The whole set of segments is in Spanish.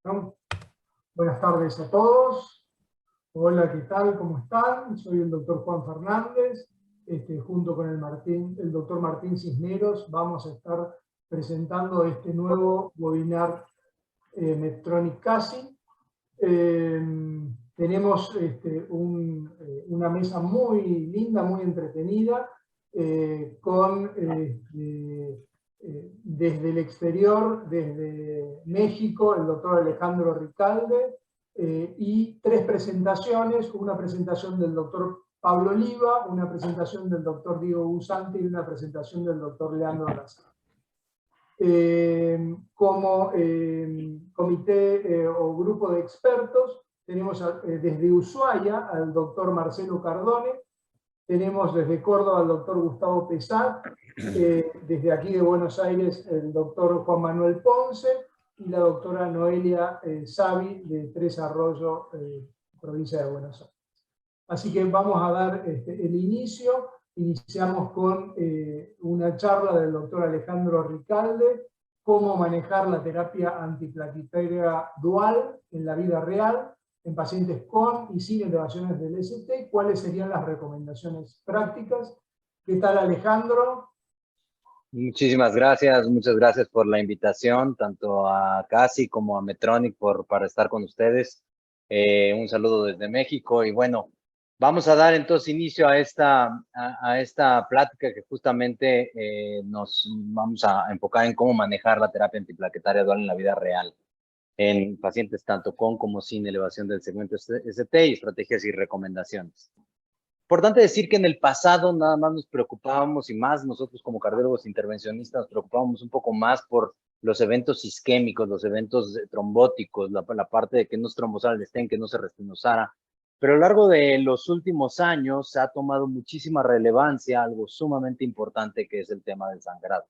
¿No? Buenas tardes a todos. Hola, ¿qué tal? ¿Cómo están? Soy el doctor Juan Fernández. Junto con el doctor Martín Cisneros vamos a estar presentando este nuevo webinar Medtronic CASI. Tenemos una mesa muy linda, muy entretenida, desde el exterior, desde México, el doctor Alejandro Ricalde, y tres presentaciones: una presentación del doctor Pablo Oliva, una presentación del doctor Diego Busanti y una presentación del doctor Leandro Lazar. Como comité o grupo de expertos, tenemos desde Ushuaia al doctor Marcelo Cardone, tenemos desde Córdoba al doctor Gustavo Pesat, desde aquí de Buenos Aires el doctor Juan Manuel Ponce y la doctora Noelia Savi de Tres Arroyos, provincia de Buenos Aires. Así que vamos a dar el inicio. Iniciamos con una charla del doctor Alejandro Ricalde: cómo manejar la terapia antiplaquetaria dual en la vida real, en pacientes con y sin elevaciones del ST, cuáles serían las recomendaciones prácticas. ¿Qué tal, Alejandro? Muchísimas gracias, muchas gracias por la invitación, tanto a CASI como a Medtronic para estar con ustedes. Un saludo desde México y bueno, vamos a dar entonces inicio a esta plática que justamente nos vamos a enfocar en cómo manejar la terapia antiplaquetaria dual en la vida real, en pacientes tanto con como sin elevación del segmento ST, y estrategias y recomendaciones. Importante decir que en el pasado nada más nos preocupábamos, y más nosotros como cardiólogos intervencionistas nos preocupábamos un poco más por los eventos isquémicos, los eventos trombóticos, la parte de que no se trombosara el stent, que no se restenosara. Pero a lo largo de los últimos años se ha tomado muchísima relevancia algo sumamente importante, que es el tema del sangrado.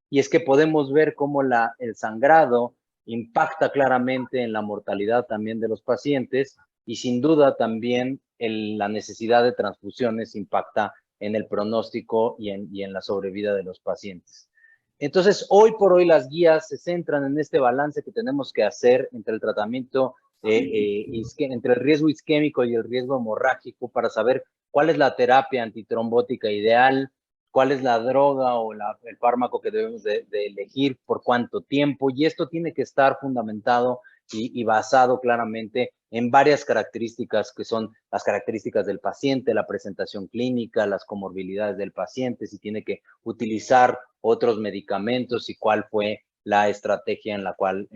Y es que podemos ver cómo el sangrado impacta claramente en la mortalidad también de los pacientes, y sin duda también la necesidad de transfusiones impacta en el pronóstico y en la sobrevida de los pacientes. Entonces, hoy por hoy las guías se centran en este balance que tenemos que hacer entre el tratamiento, entre el riesgo isquémico y el riesgo hemorrágico, para saber cuál es la terapia antitrombótica ideal, cuál es la droga o el fármaco que debemos de elegir, por cuánto tiempo, y esto tiene que estar fundamentado y basado claramente en varias características, que son las características del paciente, la presentación clínica, las comorbilidades del paciente, si tiene que utilizar otros medicamentos y cuál fue la estrategia en la cual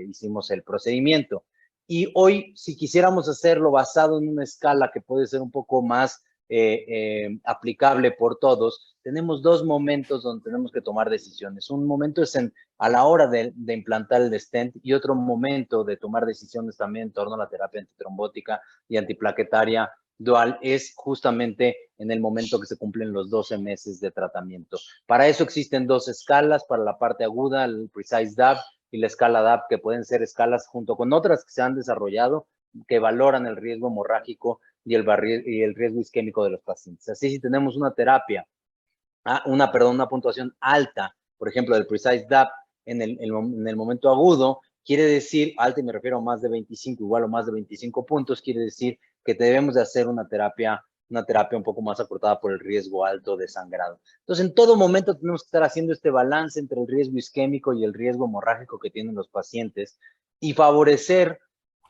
hicimos el procedimiento. Y hoy, si quisiéramos hacerlo basado en una escala que puede ser un poco más aplicable por todos, tenemos dos momentos donde tenemos que tomar decisiones. Un momento es a la hora de implantar el stent, y otro momento de tomar decisiones también en torno a la terapia antitrombótica y antiplaquetaria dual es justamente en el momento que se cumplen los 12 meses de tratamiento. Para eso existen dos escalas: para la parte aguda, el Precise DAP, y la escala DAP, que pueden ser escalas junto con otras que se han desarrollado, que valoran el riesgo hemorrágico y el riesgo isquémico de los pacientes. Así, si tenemos una terapia, una puntuación alta, por ejemplo, del Precise DAP en el momento agudo, quiere decir, alta, y me refiero a más de 25, igual o más de 25 puntos, quiere decir que debemos de hacer una terapia un poco más acortada por el riesgo alto de sangrado. Entonces, en todo momento tenemos que estar haciendo este balance entre el riesgo isquémico y el riesgo hemorrágico que tienen los pacientes, y favorecer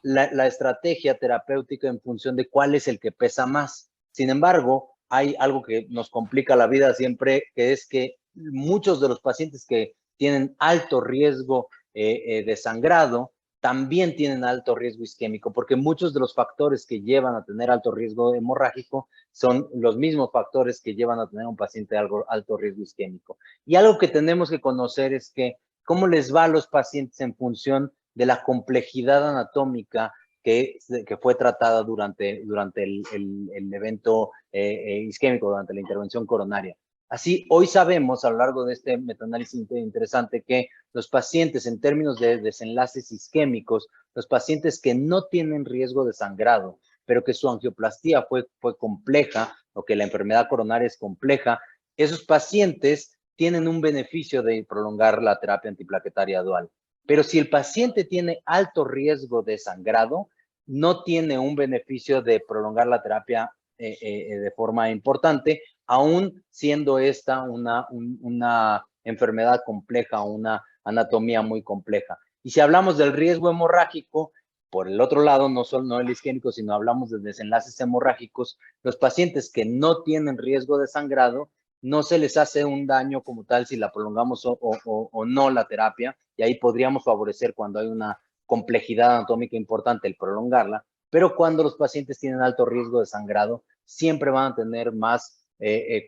la estrategia terapéutica en función de cuál es el que pesa más. Sin embargo, hay algo que nos complica la vida siempre, que es que muchos de los pacientes que tienen alto riesgo de sangrado también tienen alto riesgo isquémico, porque muchos de los factores que llevan a tener alto riesgo hemorrágico son los mismos factores que llevan a tener un paciente de alto riesgo isquémico. Y algo que tenemos que conocer es que cómo les va a los pacientes en función de la complejidad anatómica que fue tratada durante el evento isquémico, durante la intervención coronaria. Así, hoy sabemos, a lo largo de este metaanálisis interesante, que los pacientes, en términos de desenlaces isquémicos, los pacientes que no tienen riesgo de sangrado, pero que su angioplastía fue compleja, o que la enfermedad coronaria es compleja, esos pacientes tienen un beneficio de prolongar la terapia antiplaquetaria dual. Pero si el paciente tiene alto riesgo de sangrado, no tiene un beneficio de prolongar la terapia de forma importante, aún siendo esta una enfermedad compleja, una anatomía muy compleja. Y si hablamos del riesgo hemorrágico, por el otro lado, no solo el isquémico, sino hablamos de desenlaces hemorrágicos, los pacientes que no tienen riesgo de sangrado, no se les hace un daño como tal si la prolongamos o no la terapia, y ahí podríamos favorecer cuando hay una complejidad anatómica importante el prolongarla, pero cuando los pacientes tienen alto riesgo de sangrado, siempre van a tener más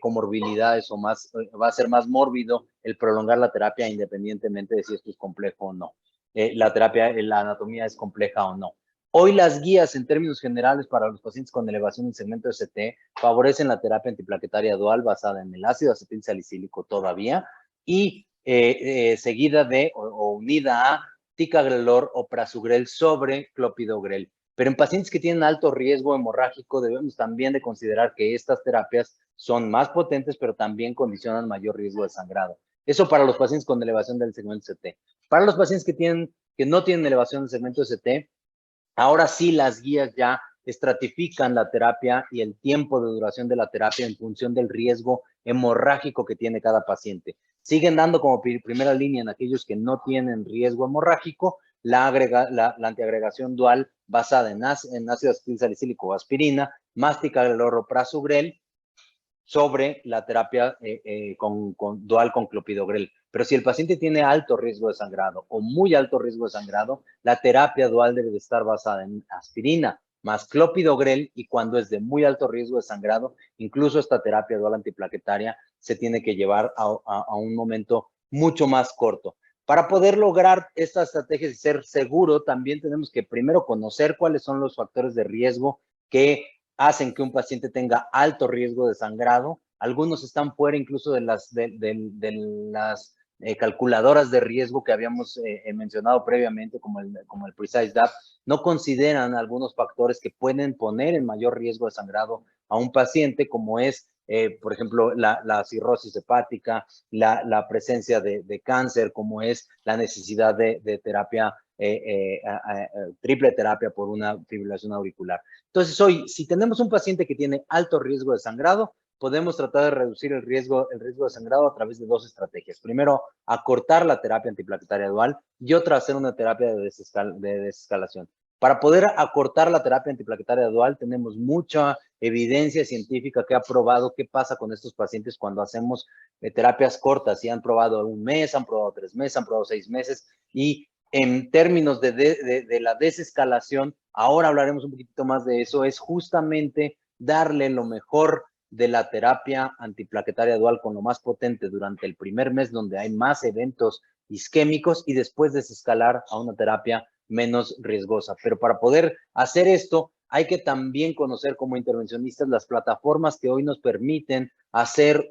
comorbilidades o más, va a ser más mórbido el prolongar la terapia independientemente de si esto es complejo o no. La terapia, la anatomía es compleja o no. Hoy las guías en términos generales para los pacientes con elevación del segmento ST favorecen la terapia antiplaquetaria dual basada en el ácido acetilsalicílico todavía y seguida de o unida a ticagrelor o prasugrel sobre clopidogrel. Pero en pacientes que tienen alto riesgo hemorrágico debemos también de considerar que estas terapias son más potentes, pero también condicionan mayor riesgo de sangrado. Eso para los pacientes con elevación del segmento ST. Para los pacientes que no tienen elevación del segmento ST, ahora sí las guías ya estratifican la terapia y el tiempo de duración de la terapia en función del riesgo hemorrágico que tiene cada paciente. Siguen dando como primera línea en aquellos que no tienen riesgo hemorrágico la antiagregación dual basada en ácido acetilsalicílico o aspirina, más ticagrelor o prasugrel, sobre la terapia dual con clopidogrel. Pero si el paciente tiene alto riesgo de sangrado o muy alto riesgo de sangrado, la terapia dual debe de estar basada en aspirina más clopidogrel, y cuando es de muy alto riesgo de sangrado, incluso esta terapia dual antiplaquetaria se tiene que llevar a un momento mucho más corto. Para poder lograr estas estrategias y ser seguro, también tenemos que primero conocer cuáles son los factores de riesgo que hacen que un paciente tenga alto riesgo de sangrado. Algunos están fuera incluso de las calculadoras de riesgo que habíamos mencionado previamente, como el Precise DAP. No consideran algunos factores que pueden poner en mayor riesgo de sangrado a un paciente, como es, por ejemplo, la cirrosis hepática, la presencia de cáncer, como es la necesidad de terapia, triple terapia por una fibrilación auricular. Entonces, hoy, si tenemos un paciente que tiene alto riesgo de sangrado, podemos tratar de reducir el riesgo de sangrado a través de dos estrategias. Primero, acortar la terapia antiplaquetaria dual, y otra, hacer una terapia de desescalación. Para poder acortar la terapia antiplaquetaria dual, tenemos mucha evidencia científica que ha probado qué pasa con estos pacientes cuando hacemos terapias cortas. Y han probado un mes, han probado 3 meses, han probado 6 meses, y en términos de la desescalación, ahora hablaremos un poquito más de eso, es justamente darle lo mejor de la terapia antiplaquetaria dual con lo más potente durante el primer mes, donde hay más eventos isquémicos, y después desescalar a una terapia menos riesgosa. Pero para poder hacer esto, hay que también conocer como intervencionistas las plataformas que hoy nos permiten hacer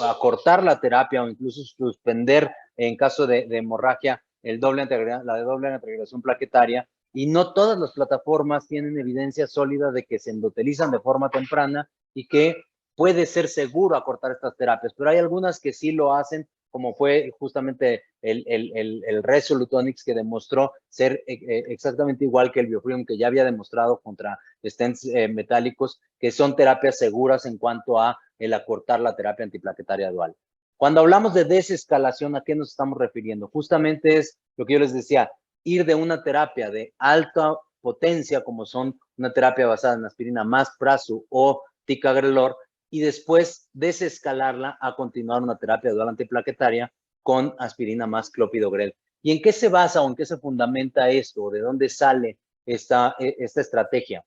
acortar la terapia o incluso suspender en caso de hemorragia la de doble antiagregación plaquetaria, y no todas las plataformas tienen evidencia sólida de que se endotelizan de forma temprana y que puede ser seguro acortar estas terapias, pero hay algunas que sí lo hacen, como fue justamente el Resolutonix, que demostró ser exactamente igual que el Biofreedom, que ya había demostrado contra stents metálicos, que son terapias seguras en cuanto a el acortar la terapia antiplaquetaria dual. Cuando hablamos de desescalación, ¿a qué nos estamos refiriendo? Justamente es lo que yo les decía, ir de una terapia de alta potencia, como son una terapia basada en aspirina más prasu o ticagrelor, y después desescalarla a continuar una terapia dual antiplaquetaria con aspirina más clopidogrel. ¿Y en qué se basa o en qué se fundamenta esto? ¿De dónde sale esta estrategia?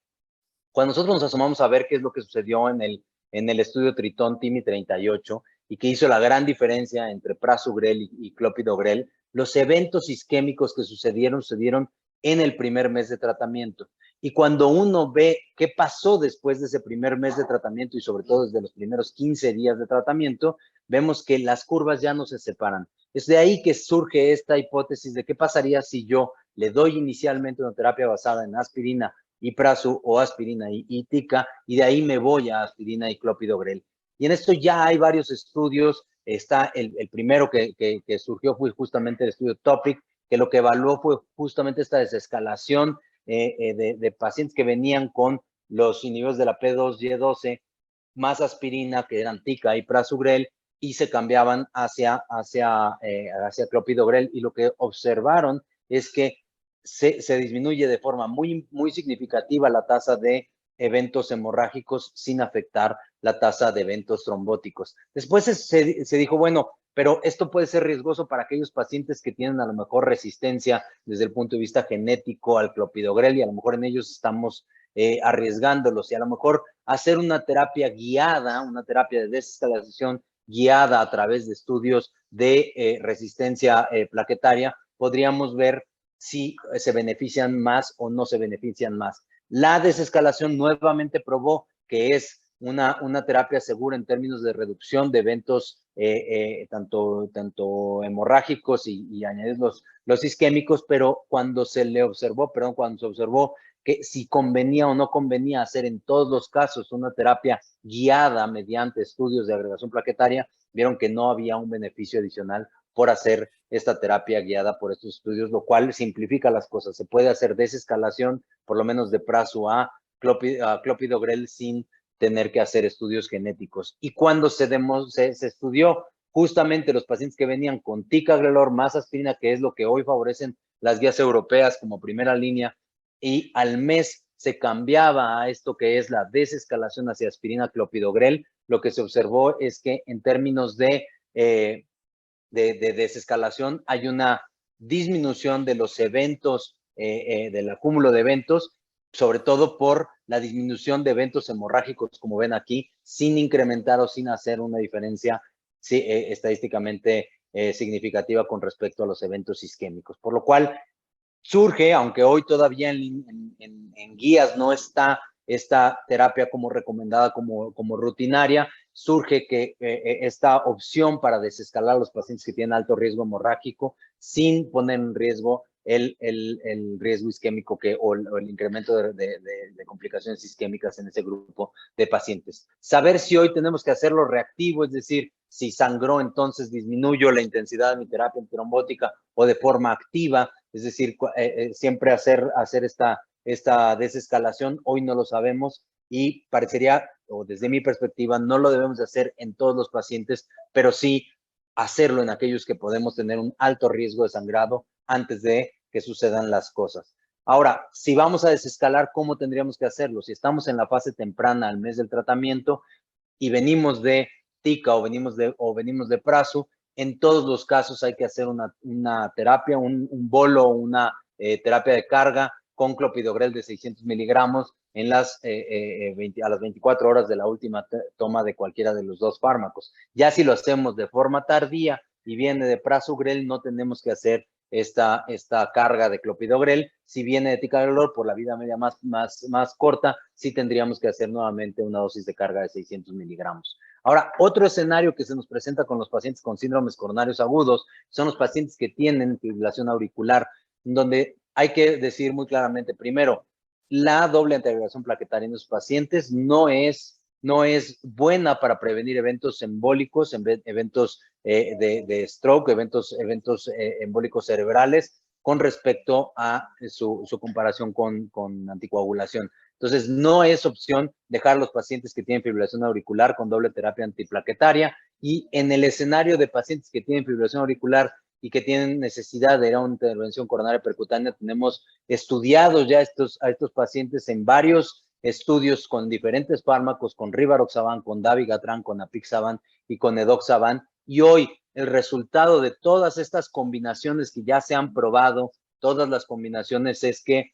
Cuando nosotros nos asomamos a ver qué es lo que sucedió en el estudio Tritón TIMI 38 y que hizo la gran diferencia entre prasugrel y clopidogrel, los eventos isquémicos que sucedieron en el primer mes de tratamiento. Y cuando uno ve qué pasó después de ese primer mes de tratamiento, y sobre todo desde los primeros 15 días de tratamiento, vemos que las curvas ya no se separan. Es de ahí que surge esta hipótesis de qué pasaría si yo le doy inicialmente una terapia basada en aspirina y prasu o aspirina y tica, y de ahí me voy a aspirina y clopidogrel. Y en esto ya hay varios estudios el primero que surgió fue justamente el estudio TOPIC, que lo que evaluó fue justamente esta desescalación de pacientes que venían con los inhibidores de la P2Y12 más aspirina, que eran Tica y Prasugrel, y se cambiaban hacia clopidogrel, y lo que observaron es que se disminuye de forma muy significativa la tasa de eventos hemorrágicos sin afectar la tasa de eventos trombóticos. Después se dijo, bueno, pero esto puede ser riesgoso para aquellos pacientes que tienen a lo mejor resistencia desde el punto de vista genético al clopidogrel, y a lo mejor en ellos estamos arriesgándolos, y a lo mejor hacer una terapia guiada, una terapia de desescalación guiada a través de estudios de resistencia plaquetaria, podríamos ver si se benefician más o no se benefician más. La desescalación nuevamente probó que es una terapia segura en términos de reducción de eventos tanto hemorrágicos y añadir los isquémicos, pero cuando se observó que si convenía o no convenía hacer en todos los casos una terapia guiada mediante estudios de agregación plaquetaria, vieron que no había un beneficio adicional por hacer esta terapia guiada por estos estudios, lo cual simplifica las cosas. Se puede hacer desescalación, por lo menos de prazo a clopidogrel, sin tener que hacer estudios genéticos. Y cuando se estudió justamente los pacientes que venían con ticagrelor más aspirina, que es lo que hoy favorecen las guías europeas como primera línea, y al mes se cambiaba a esto que es la desescalación hacia aspirina clopidogrel, lo que se observó es que en términos de desescalación hay una disminución de los eventos, del acúmulo de eventos, sobre todo por la disminución de eventos hemorrágicos, como ven aquí, sin incrementar o sin hacer una diferencia estadísticamente significativa con respecto a los eventos isquémicos. Por lo cual surge, aunque hoy todavía en guías no está esta terapia como recomendada como rutinaria, surge que esta opción para desescalar a los pacientes que tienen alto riesgo hemorrágico sin poner en riesgo el riesgo isquémico o el incremento de complicaciones isquémicas en ese grupo de pacientes. Saber si hoy tenemos que hacerlo reactivo, es decir, si sangró, entonces disminuyo la intensidad de mi terapia antitrombótica, o de forma activa, es decir, siempre hacer esta desescalación, hoy no lo sabemos, y parecería, o desde mi perspectiva, no lo debemos de hacer en todos los pacientes, pero sí hacerlo en aquellos que podemos tener un alto riesgo de sangrado antes de que sucedan las cosas. Ahora, si vamos a desescalar, ¿cómo tendríamos que hacerlo? Si estamos en la fase temprana al mes del tratamiento y venimos de Tica o venimos de prazo, en todos los casos hay que hacer una terapia, un bolo, una terapia de carga con clopidogrel de 600 miligramos a las 24 horas de la última toma de cualquiera de los dos fármacos. Ya si lo hacemos de forma tardía y viene de prasugrel, no tenemos que hacer esta carga de clopidogrel. Si viene de ticagrelor por la vida media más corta, sí tendríamos que hacer nuevamente una dosis de carga de 600 miligramos. Ahora, otro escenario que se nos presenta con los pacientes con síndromes coronarios agudos son los pacientes que tienen fibrilación auricular, donde hay que decir muy claramente, primero, la doble antiagregación plaquetaria en los pacientes no es buena para prevenir eventos embólicos, eventos de stroke, eventos embólicos cerebrales, con respecto a su comparación con anticoagulación. Entonces, no es opción dejar a los pacientes que tienen fibrilación auricular con doble terapia antiplaquetaria, y en el escenario de pacientes que tienen fibrilación auricular y que tienen necesidad de ir a una intervención coronaria percutánea, tenemos estudiados ya a estos pacientes en varios estudios con diferentes fármacos, con rivaroxaban, con dabigatran, con apixaban y con edoxaban, y hoy el resultado de todas estas combinaciones que ya se han probado, todas las combinaciones, es que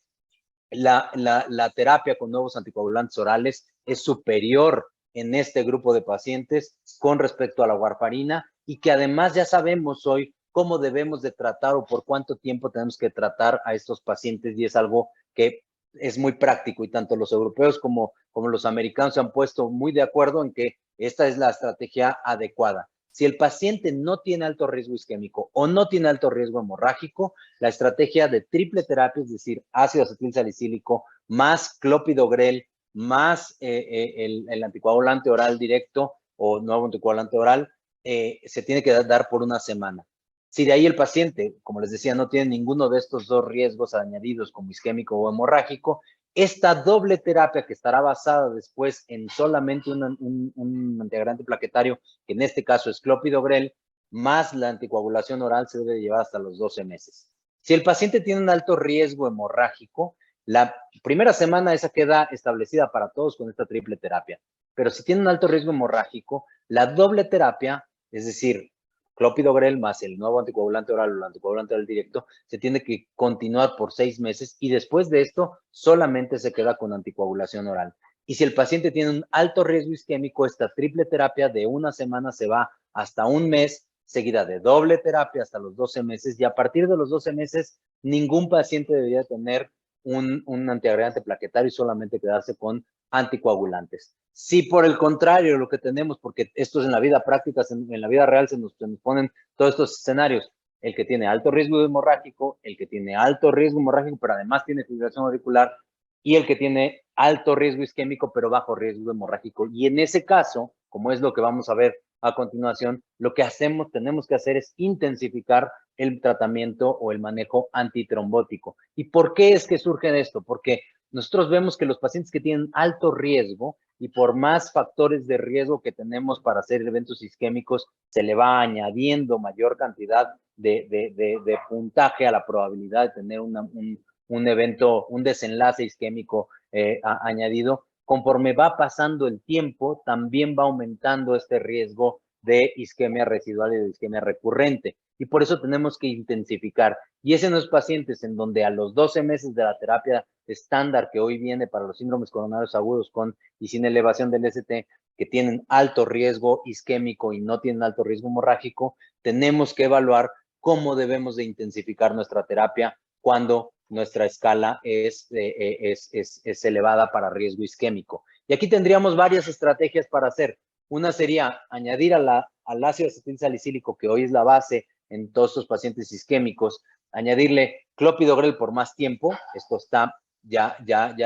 la terapia con nuevos anticoagulantes orales es superior en este grupo de pacientes con respecto a la warfarina, y que además ya sabemos hoy cómo debemos de tratar o por cuánto tiempo tenemos que tratar a estos pacientes, y es algo que es muy práctico, y tanto los europeos como los americanos se han puesto muy de acuerdo en que esta es la estrategia adecuada. Si el paciente no tiene alto riesgo isquémico o no tiene alto riesgo hemorrágico, la estrategia de triple terapia, es decir, ácido acetil salicílico más clopidogrel más el anticoagulante oral directo o nuevo anticoagulante oral, se tiene que dar por una semana. Si de ahí el paciente, como les decía, no tiene ninguno de estos dos riesgos añadidos como isquémico o hemorrágico, esta doble terapia que estará basada después en solamente un antiagregante plaquetario, que en este caso es clopidogrel, más la anticoagulación oral, se debe llevar hasta los 12 meses. Si el paciente tiene un alto riesgo hemorrágico, la primera semana esa queda establecida para todos con esta triple terapia. Pero si tiene un alto riesgo hemorrágico, la doble terapia, es decir, clopidogrel más el nuevo anticoagulante oral o el anticoagulante oral directo, se tiene que continuar por 6 meses y después de esto solamente se queda con anticoagulación oral. Y si el paciente tiene un alto riesgo isquémico, esta triple terapia de una semana se va hasta un mes, seguida de doble terapia hasta los 12 meses, y a partir de los 12 meses ningún paciente debería tener un antiagregante plaquetario y solamente quedarse con anticoagulantes. Si por el contrario lo que tenemos, porque esto es en la vida práctica, en la vida real se nos ponen todos estos escenarios, el que tiene alto riesgo hemorrágico, el que tiene alto riesgo hemorrágico, pero además tiene fibrilación auricular, y el que tiene alto riesgo isquémico, pero bajo riesgo hemorrágico. Y en ese caso, como es lo que vamos a ver a continuación, lo que tenemos que hacer es intensificar el tratamiento o el manejo antitrombótico. ¿Y por qué es que surge esto? Porque nosotros vemos que los pacientes que tienen alto riesgo y por más factores de riesgo que tenemos para hacer eventos isquémicos, se le va añadiendo mayor cantidad de puntaje a la probabilidad de tener un evento, un desenlace isquémico añadido. Conforme va pasando el tiempo, también va aumentando este riesgo de isquemia residual y de isquemia recurrente. Y por eso tenemos que intensificar. Y es en los pacientes en donde a los 12 meses de la terapia estándar que hoy viene para los síndromes coronarios agudos con y sin elevación del ST, que tienen alto riesgo isquémico y no tienen alto riesgo hemorrágico, tenemos que evaluar cómo debemos de intensificar nuestra terapia cuando nuestra escala es elevada para riesgo isquémico. Y aquí tendríamos varias estrategias para hacer. Una sería añadir al ácido acetilsalicílico, que hoy es la base en todos estos pacientes isquémicos, añadirle clopidogrel por más tiempo. Esto está ya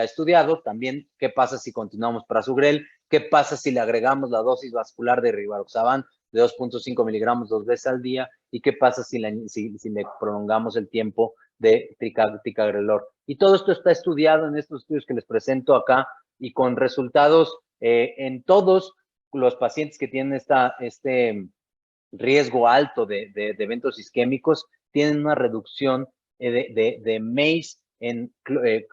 estudiado. También, ¿qué pasa si continuamos prasugrel? ¿Qué pasa si le agregamos la dosis vascular de rivaroxaban de 2.5 miligramos 2 veces al día? ¿Y qué pasa si le prolongamos el tiempo de ticagrelor? Y todo esto está estudiado en estos estudios que les presento acá y con resultados en todos los pacientes que tienen este riesgo alto de eventos isquémicos, tienen una reducción de MACE en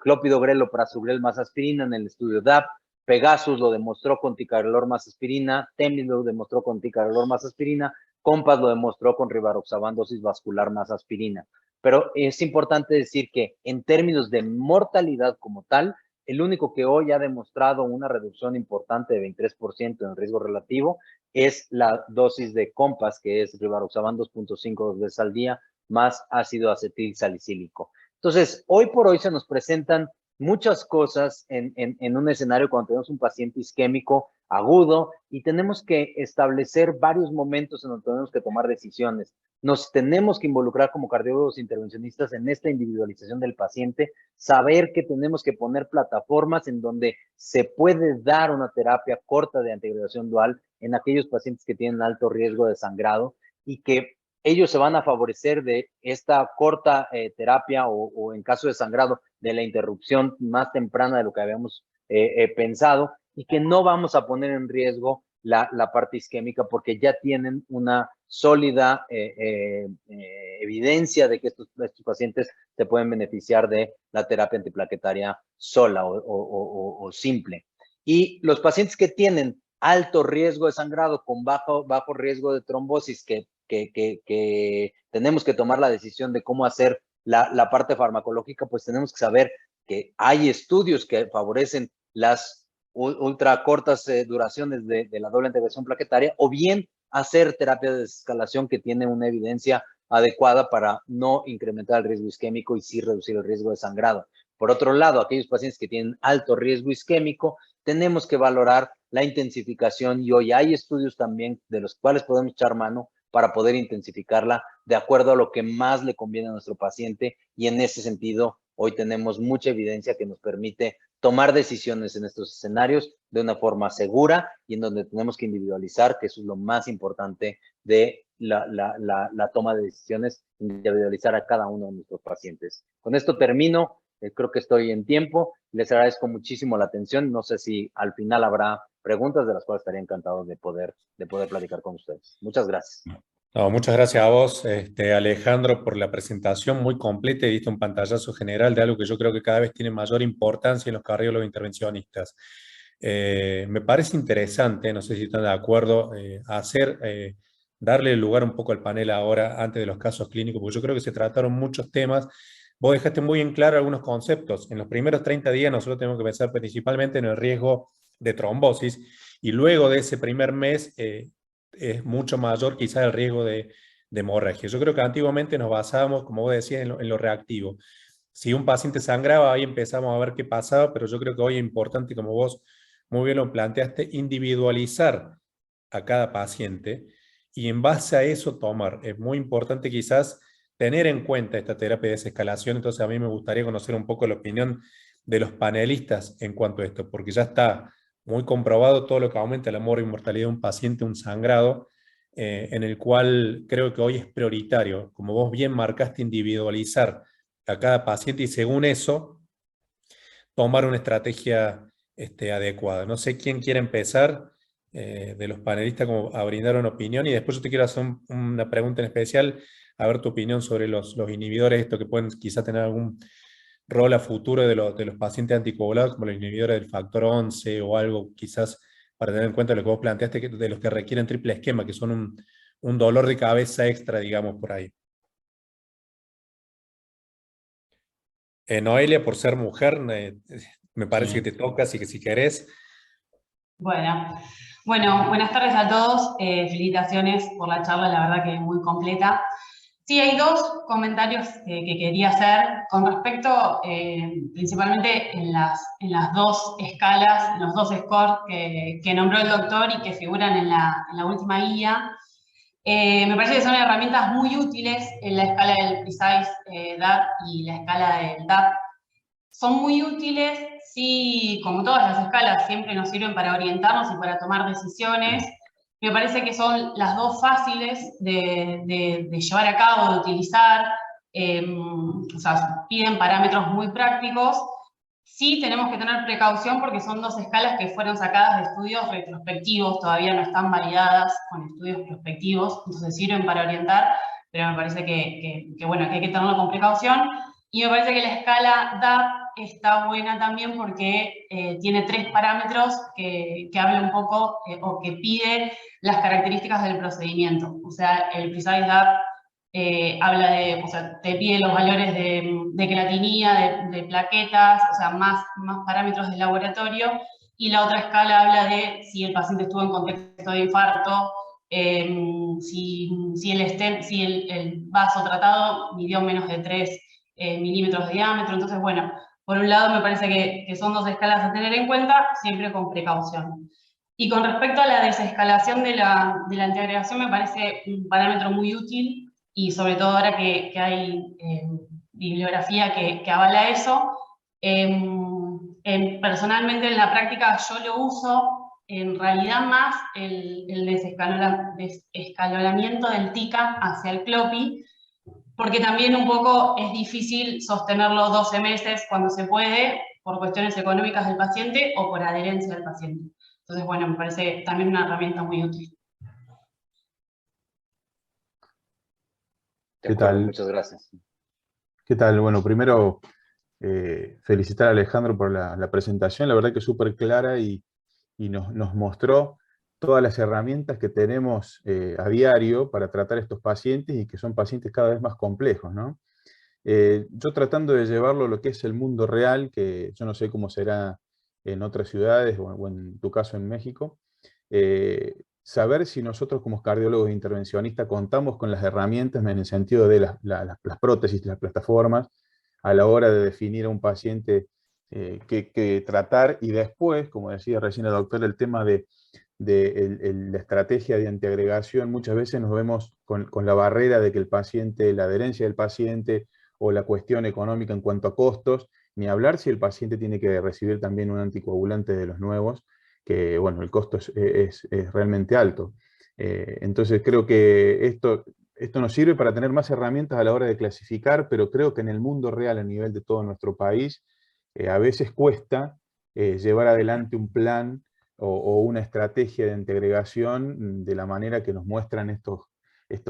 clopidogrel o prasugrel más aspirina en el estudio DAP. Pegasus lo demostró con ticagrelor más aspirina, Temlis lo demostró con ticagrelor más aspirina, Compass lo demostró con rivaroxaban dosis vascular más aspirina. Pero es importante decir que en términos de mortalidad como tal, el único que hoy ha demostrado una reducción importante de 23% en el riesgo relativo es la dosis de Compass, que es rivaroxaban 2.5 veces al día, más ácido acetil salicílico. Entonces, hoy por hoy se nos presentan muchas cosas en un escenario cuando tenemos un paciente isquémico agudo y tenemos que establecer varios momentos en donde tenemos que tomar decisiones. Nos tenemos que involucrar como cardiólogos intervencionistas en esta individualización del paciente, saber que tenemos que poner plataformas en donde se puede dar una terapia corta de antiagregación dual en aquellos pacientes que tienen alto riesgo de sangrado y que ellos se van a favorecer de esta corta terapia o en caso de sangrado, de la interrupción más temprana de lo que habíamos pensado y que no vamos a poner en riesgo la parte isquémica porque ya tienen una sólida evidencia de que estos pacientes se pueden beneficiar de la terapia antiplaquetaria sola o simple. Y los pacientes que tienen alto riesgo de sangrado con bajo riesgo de trombosis, que tenemos que tomar la decisión de cómo hacer la parte farmacológica, pues tenemos que saber que hay estudios que favorecen las ultra cortas duraciones de la doble integración plaquetaria, o bien hacer terapia de desescalación que tiene una evidencia adecuada para no incrementar el riesgo isquémico y sí reducir el riesgo de sangrado. Por otro lado, aquellos pacientes que tienen alto riesgo isquémico, tenemos que valorar la intensificación y hoy hay estudios también de los cuales podemos echar mano para poder intensificarla de acuerdo a lo que más le conviene a nuestro paciente y en ese sentido hoy tenemos mucha evidencia que nos permite tomar decisiones en estos escenarios de una forma segura y en donde tenemos que individualizar, que eso es lo más importante de la toma de decisiones, individualizar a cada uno de nuestros pacientes. Con esto termino, creo que estoy en tiempo, les agradezco muchísimo la atención, no sé si al final habrá preguntas de las cuales estaría encantado de poder platicar con ustedes. Muchas gracias. No, muchas gracias a vos, Alejandro, por la presentación muy completa y diste un pantallazo general de algo que yo creo que cada vez tiene mayor importancia en los cardiólogos intervencionistas. Me parece interesante, no sé si están de acuerdo, darle lugar un poco al panel ahora, antes de los casos clínicos, porque yo creo que se trataron muchos temas. Vos dejaste muy en claro algunos conceptos. En los primeros 30 días nosotros tenemos que pensar principalmente en el riesgo de trombosis y luego de ese primer mes es mucho mayor quizás el riesgo de hemorragia. Yo creo que antiguamente nos basábamos, como vos decías, en lo reactivo. Si un paciente sangraba, ahí empezamos a ver qué pasaba, pero yo creo que hoy es importante, como vos muy bien lo planteaste, individualizar a cada paciente y en base a eso tomar. Es muy importante quizás tener en cuenta esta terapia de desescalación, entonces a mí me gustaría conocer un poco la opinión de los panelistas en cuanto a esto, porque ya está muy comprobado todo lo que aumenta la mortalidad de un paciente, un sangrado, en el cual creo que hoy es prioritario, como vos bien marcaste, individualizar a cada paciente y según eso, tomar una estrategia adecuada. No sé quién quiere empezar de los panelistas como a brindar una opinión y después yo te quiero hacer una pregunta en especial, a ver tu opinión sobre los inhibidores, esto que pueden quizá tener algún rol a futuro de los pacientes anticoagulados, como los inhibidores del factor 11 o algo quizás para tener en cuenta lo que vos planteaste, de los que requieren triple esquema, que son un dolor de cabeza extra, digamos, por ahí. Noelia, por ser mujer, me parece que te toca, así que si querés. Bueno, buenas tardes a todos. Felicitaciones por la charla, la verdad que muy completa. Sí, hay dos comentarios que quería hacer con respecto principalmente en las dos escalas, los dos scores que nombró el doctor y que figuran en la última guía. Me parece que son herramientas muy útiles en la escala del Precise DAP y la escala del DAP. Son muy útiles, sí, como todas las escalas, siempre nos sirven para orientarnos y para tomar decisiones. Me parece que son las dos fáciles de llevar a cabo, de utilizar, o sea, piden parámetros muy prácticos. Sí tenemos que tener precaución porque son dos escalas que fueron sacadas de estudios retrospectivos, todavía no están validadas con estudios prospectivos, entonces sirven para orientar, pero me parece bueno, que hay que tenerlo con precaución. Y me parece que la escala DAP está buena también porque tiene 3 parámetros que hablan un poco o que pide las características del procedimiento. O sea, el Precise DAP habla de, o sea, te pide los valores de creatinina, de plaquetas, o sea, más parámetros del laboratorio. Y la otra escala habla de si el paciente estuvo en contexto de infarto, si el vaso tratado midió menos de 3 milímetros de diámetro. Entonces, bueno, por un lado me parece que son dos escalas a tener en cuenta, siempre con precaución. Y con respecto a la desescalación de la antiagregación, me parece un parámetro muy útil, y sobre todo ahora que hay bibliografía que avala eso. Personalmente en la práctica yo lo uso, en realidad más el desescalonamiento del TICA hacia el CLOPI, porque también un poco es difícil sostenerlo 12 meses cuando se puede, por cuestiones económicas del paciente o por adherencia del paciente. Entonces, bueno, me parece también una herramienta muy útil. ¿Qué tal? Muchas gracias. ¿Qué tal? Bueno, primero felicitar a Alejandro por la presentación, la verdad que es súper clara y nos mostró todas las herramientas que tenemos a diario para tratar estos pacientes y que son pacientes cada vez más complejos, ¿no? Yo tratando de llevarlo a lo que es el mundo real, que yo no sé cómo será en otras ciudades o en tu caso en México, saber si nosotros como cardiólogos intervencionistas contamos con las herramientas en el sentido de las prótesis, las plataformas, a la hora de definir a un paciente que tratar y después, como decía recién el doctor, el tema de la estrategia de antiagregación, muchas veces nos vemos con la barrera de que el paciente, la adherencia del paciente o la cuestión económica en cuanto a costos, Ni hablar si el paciente tiene que recibir también un anticoagulante de los nuevos, que bueno, el costo es realmente alto. Entonces creo que esto nos sirve para tener más herramientas a la hora de clasificar, pero creo que en el mundo real, a nivel de todo nuestro país, a veces cuesta llevar adelante un plan o una estrategia de integración de la manera que nos muestran estos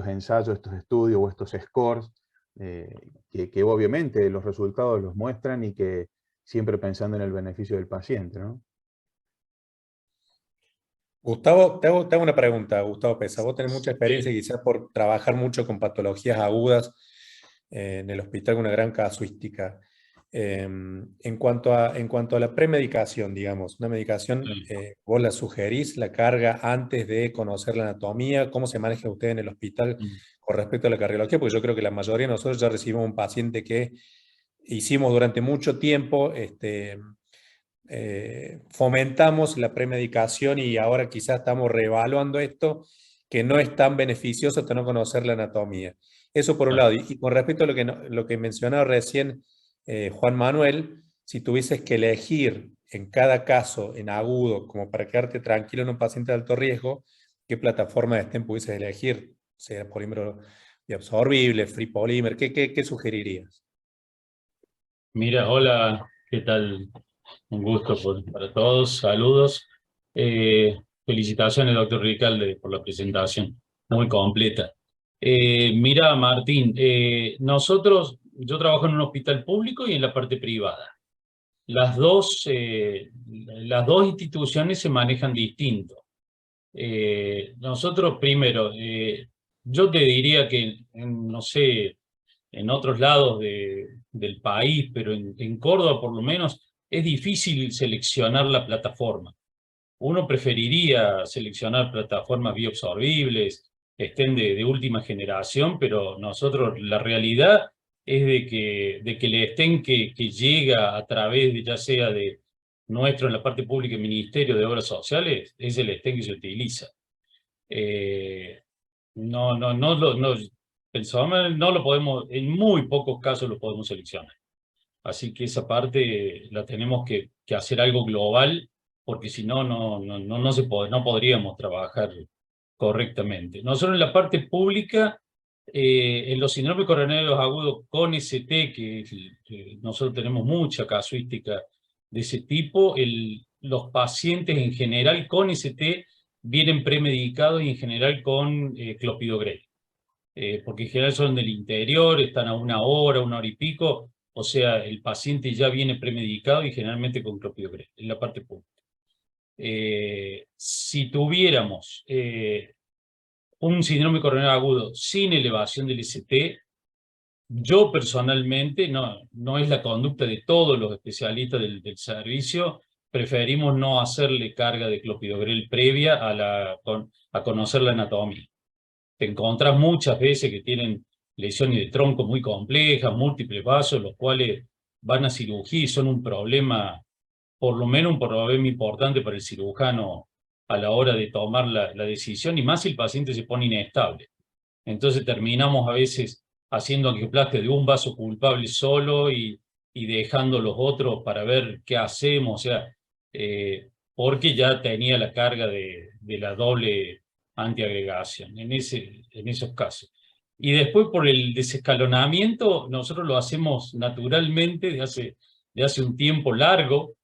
ensayos, estos estudios o estos scores, que obviamente los resultados los muestran y que siempre pensando en el beneficio del paciente, ¿no? Gustavo, te hago una pregunta, Gustavo Pesa. Vos tenés mucha experiencia quizás por trabajar mucho con patologías agudas en el hospital con una gran casuística. En cuanto a la premedicación, digamos, una medicación, vos la sugerís, la carga antes de conocer la anatomía, ¿cómo se maneja usted en el hospital con respecto a la cardiología? Porque yo creo que la mayoría de nosotros ya recibimos un paciente que hicimos durante mucho tiempo, fomentamos la premedicación y ahora quizás estamos reevaluando esto, que no es tan beneficioso hasta no conocer la anatomía. Eso por un lado. Y con respecto a lo que mencionaba recién Juan Manuel, si tuvieses que elegir en cada caso, en agudo, como para quedarte tranquilo en un paciente de alto riesgo, ¿qué plataforma de stent pudieses elegir? Sea polímero bioabsorbible, free polymer, ¿qué sugerirías? Mira, hola, ¿qué tal? Un gusto para todos, saludos. Felicitaciones, doctor Ricalde, por la presentación, muy completa. Mira, Martín, yo trabajo en un hospital público y en la parte privada. Las dos instituciones se manejan distinto. Nosotros primero, yo te diría que, no sé, en otros lados del país, pero en Córdoba por lo menos, es difícil seleccionar la plataforma. Uno preferiría seleccionar plataformas bioabsorbibles, estén de última generación, pero nosotros la realidad es de que el stent que llega a través de, ya sea de nuestro en la parte pública, el Ministerio de Obras Sociales, es el stent que se utiliza. Personalmente no lo podemos, en muy pocos casos lo podemos seleccionar. Así que esa parte la tenemos que hacer algo global, porque si no, no podríamos trabajar correctamente. Nosotros en la parte pública, en los síndromes coronarios agudos con ST, que nosotros tenemos mucha casuística de ese tipo, los pacientes en general con ST vienen premedicados y en general con clopidogrel. Porque en general son del interior, están a una hora y pico, o sea, el paciente ya viene premedicado y generalmente con clopidogrel, en la parte pública. Si tuviéramos un síndrome coronario agudo sin elevación del ST, yo personalmente, no es la conducta de todos los especialistas del servicio, preferimos no hacerle carga de clopidogrel previa a conocer la anatomía. Te encontrás muchas veces que tienen lesiones de tronco muy complejas, múltiples vasos, los cuales van a cirugía y son un problema, por lo menos un problema importante para el cirujano a la hora de tomar la decisión, y más si el paciente se pone inestable. Entonces terminamos a veces haciendo angioplastia de un vaso culpable solo y dejando los otros para ver qué hacemos, o sea, porque ya tenía la carga de la doble antiagregación en esos casos. Y después por el desescalonamiento, nosotros lo hacemos naturalmente de hace un tiempo largo,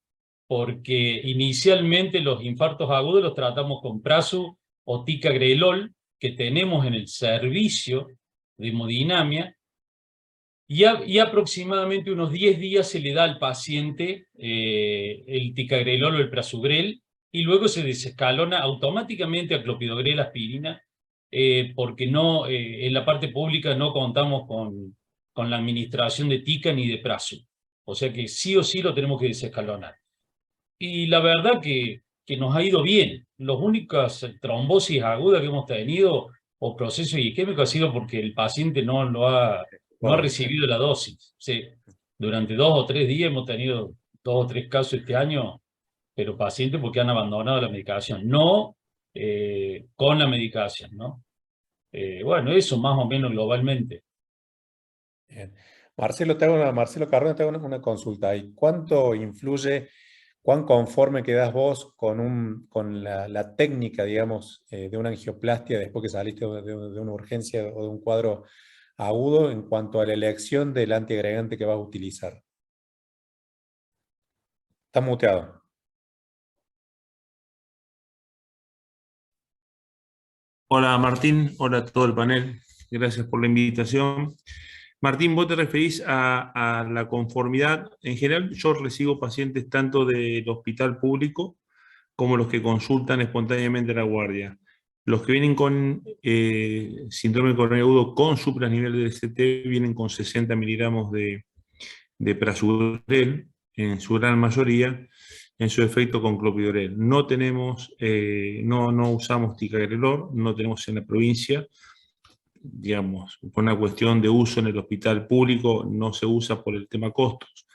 porque inicialmente los infartos agudos los tratamos con prasu o ticagrelol, que tenemos en el servicio de hemodinamia, y aproximadamente unos 10 días se le da al paciente el ticagrelol o el prasugrel, y luego se desescalona automáticamente a clopidogrel, aspirina, porque en la parte pública no contamos con la administración de tica ni de prasu. O sea que sí o sí lo tenemos que desescalonar. Y la verdad que nos ha ido bien. Las únicas trombosis agudas que hemos tenido o procesos isquémicos ha sido porque el paciente no ha recibido la dosis. Sí. Durante 2 o 3 días hemos tenido 2 o 3 casos este año, pero pacientes porque han abandonado la medicación, no con la medicación, ¿no? Bueno, eso más o menos globalmente. Bien. Marcelo Cardone, te hago una consulta. ¿Y cuánto influye, cuán conforme quedas vos con la técnica, digamos, de una angioplastia después que saliste de una urgencia o de un cuadro agudo en cuanto a la elección del antiagregante que vas a utilizar? Está muteado. Hola Martín, hola a todo el panel, gracias por la invitación. Martín, vos te referís a la conformidad. En general, yo recibo pacientes tanto del hospital público como los que consultan espontáneamente a la guardia. Los que vienen con síndrome coronario agudo con supranivel de DCT vienen con 60 miligramos de prasugrel, en su gran mayoría, en su efecto con clopidogrel. No tenemos, no usamos ticagrelor, no tenemos en la provincia, digamos, por una cuestión de uso en el hospital público, no se usa por el tema costos.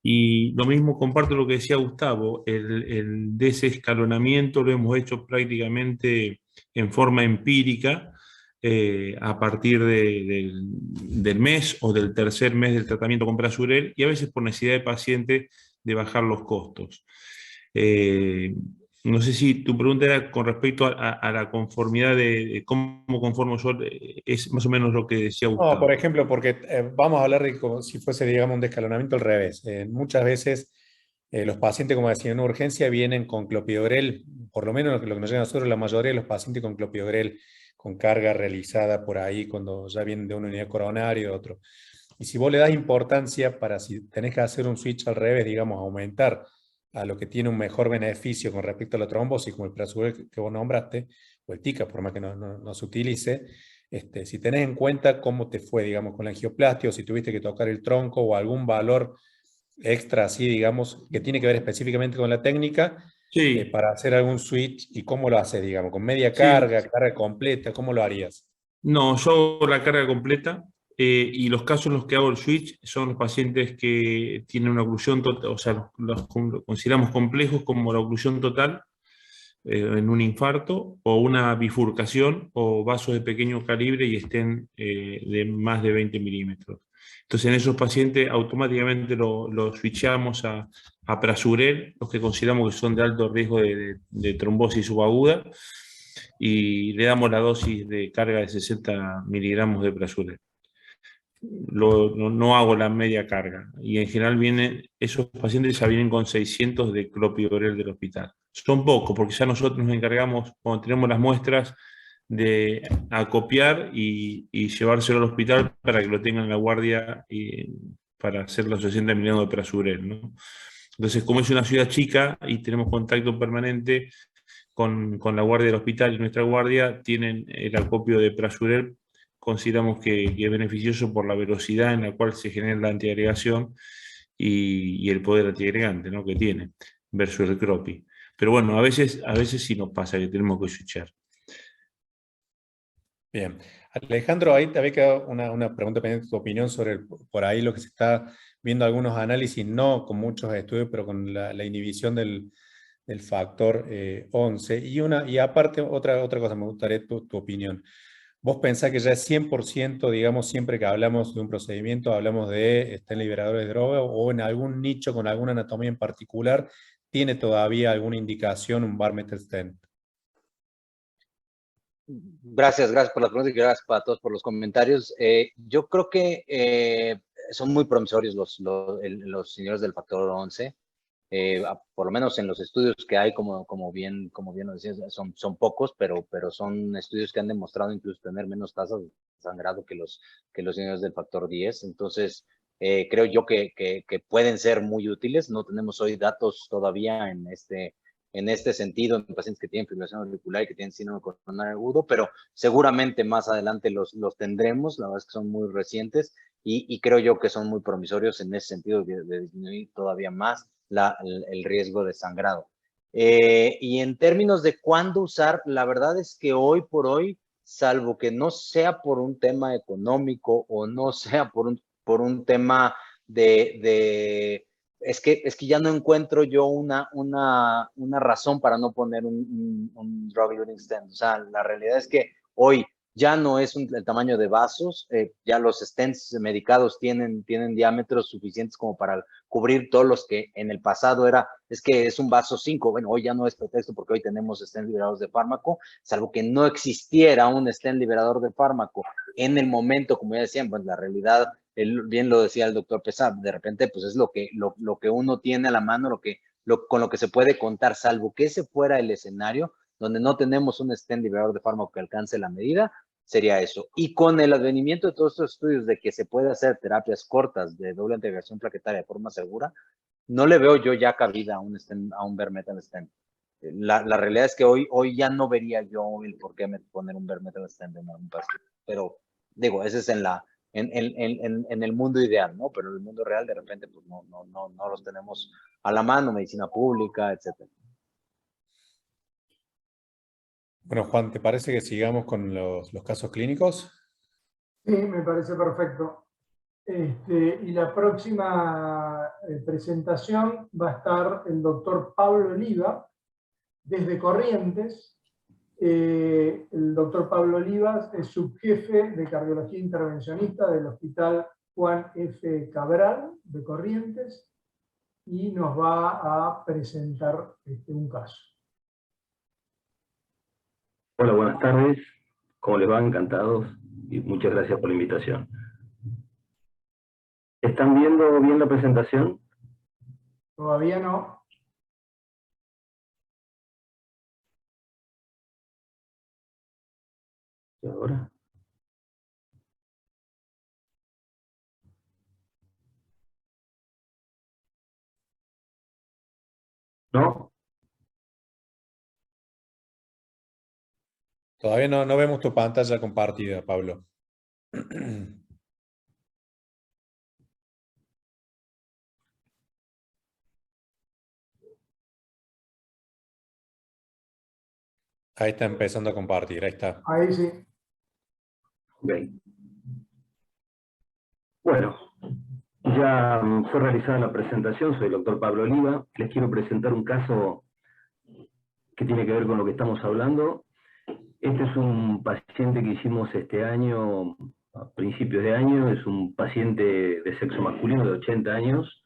Y lo mismo comparto lo que decía Gustavo, el desescalonamiento lo hemos hecho prácticamente en forma empírica, a partir del mes o del tercer mes del tratamiento con prasugrel, y a veces por necesidad de paciente de bajar los costos. No sé si tu pregunta era con respecto a la conformidad de cómo conformo yo, es más o menos lo que decía Gustavo. No, por ejemplo, porque vamos a hablar de como si fuese, digamos, un descalonamiento al revés. Muchas veces los pacientes, como decía, en una urgencia vienen con clopidogrel, por lo menos lo que nos llega a nosotros, la mayoría de los pacientes con clopidogrel, con carga realizada por ahí, cuando ya vienen de una unidad coronaria o de otro. Y si vos le das importancia para si tenés que hacer un switch al revés, digamos, aumentar a lo que tiene un mejor beneficio con respecto a la trombosis, como el prasugrel que vos nombraste, o el TICA, por más que no se utilice, si tenés en cuenta cómo te fue, digamos, con la angioplastia, o si tuviste que tocar el tronco o algún valor extra así, digamos, que tiene que ver específicamente con la técnica, Sí, para hacer algún switch, ¿y cómo lo haces, digamos? ¿Con media sí. carga completa? ¿Cómo lo harías? No, yo hago la carga completa, y los casos en los que hago el switch son los pacientes que tienen una oclusión total, o sea, los consideramos complejos como la oclusión total, en un infarto o una bifurcación o vasos de pequeño calibre y estén de más de 20 milímetros. Entonces en esos pacientes automáticamente lo switchamos a prasugrel, los que consideramos que son de alto riesgo de trombosis subaguda, y le damos la dosis de carga de 60 miligramos de prasugrel. No hago la media carga, y en general esos pacientes ya vienen con 600 de clopidogrel del hospital. Son pocos, porque ya nosotros nos encargamos, cuando tenemos las muestras, de acopiar y llevárselo al hospital para que lo tengan en la guardia y para hacer los 60 miligramos de prasugrel, ¿no? Entonces, como es una ciudad chica y tenemos contacto permanente con la guardia del hospital, y nuestra guardia tienen el acopio de prasugrel, consideramos que es beneficioso por la velocidad en la cual se genera la antiagregación y el poder antiagregante, ¿no?, que tiene, versus el cropi. Pero bueno, a veces sí nos pasa que tenemos que switchar. Bien. Alejandro, ahí te había quedado una pregunta pendiente de tu opinión sobre por ahí lo que se está viendo algunos análisis, no con muchos estudios, pero con la inhibición del factor 11. Y aparte, otra cosa, me gustaría tu opinión. ¿Vos pensás que ya es 100%, digamos, siempre que hablamos de un procedimiento, hablamos de estén liberadores de droga, o en algún nicho con alguna anatomía en particular, tiene todavía alguna indicación un bar metal stent? Gracias por las preguntas y gracias para todos por los comentarios. Yo creo que son muy promisorios los señores del factor 11. Por lo menos en los estudios que hay, como bien lo decías, son pocos, pero son estudios que han demostrado incluso tener menos tasas de sangrado que los señores del factor 10. Entonces, creo yo que pueden ser muy útiles. No tenemos hoy datos todavía en este sentido en pacientes que tienen fibrilación auricular y que tienen síndrome coronario agudo, pero seguramente más adelante los tendremos. La verdad es que son muy recientes y creo yo que son muy promisorios en ese sentido de disminuir todavía más el riesgo de sangrado. Y en términos de cuándo usar, la verdad es que hoy por hoy, salvo que no sea por un tema económico o no sea por un tema es que ya no encuentro yo una razón para no poner un drug-eluting stent. O sea, la realidad es que hoy ya no es el tamaño de vasos, ya los stents medicados tienen diámetros suficientes como para cubrir todos los que en el pasado es que es un vaso 5, bueno, hoy ya no es pretexto porque hoy tenemos stents liberadores de fármaco, salvo que no existiera un stent liberador de fármaco en el momento, como ya decían, pues la realidad, bien lo decía el doctor Pesá, de repente pues es lo que uno tiene a la mano, con lo que se puede contar, salvo que ese fuera el escenario, donde no tenemos un stent liberador de fármaco que alcance la medida, sería eso. Y con el advenimiento de todos estos estudios de que se puede hacer terapias cortas de doble integración plaquetaria de forma segura, no le veo yo ya cabida a un bare metal stent. La realidad es que hoy ya no vería yo el por qué poner un bare metal stent en algún paciente. Pero digo, ese es en el mundo ideal, ¿no? Pero en el mundo real de repente pues no los tenemos a la mano, medicina pública, etcétera. Bueno, Juan, ¿te parece que sigamos con los casos clínicos? Sí, me parece perfecto. Y la próxima presentación va a estar el doctor Pablo Oliva, desde Corrientes. El doctor Pablo Olivas es subjefe de cardiología intervencionista del Hospital Juan F. Cabral de Corrientes y nos va a presentar un caso. Hola, buenas tardes. ¿Cómo les va? Encantados y muchas gracias por la invitación. ¿Están viendo bien la presentación? Todavía no. ¿Y ahora? ¿No? Todavía no vemos tu pantalla compartida, Pablo. Ahí está empezando a compartir, ahí está. Ahí sí. Ok. Bueno, ya fue realizada la presentación, soy el doctor Pablo Oliva. Les quiero presentar un caso que tiene que ver con lo que estamos hablando. Este es un paciente que hicimos este año, a principios de año, es un paciente de sexo masculino de 80 años,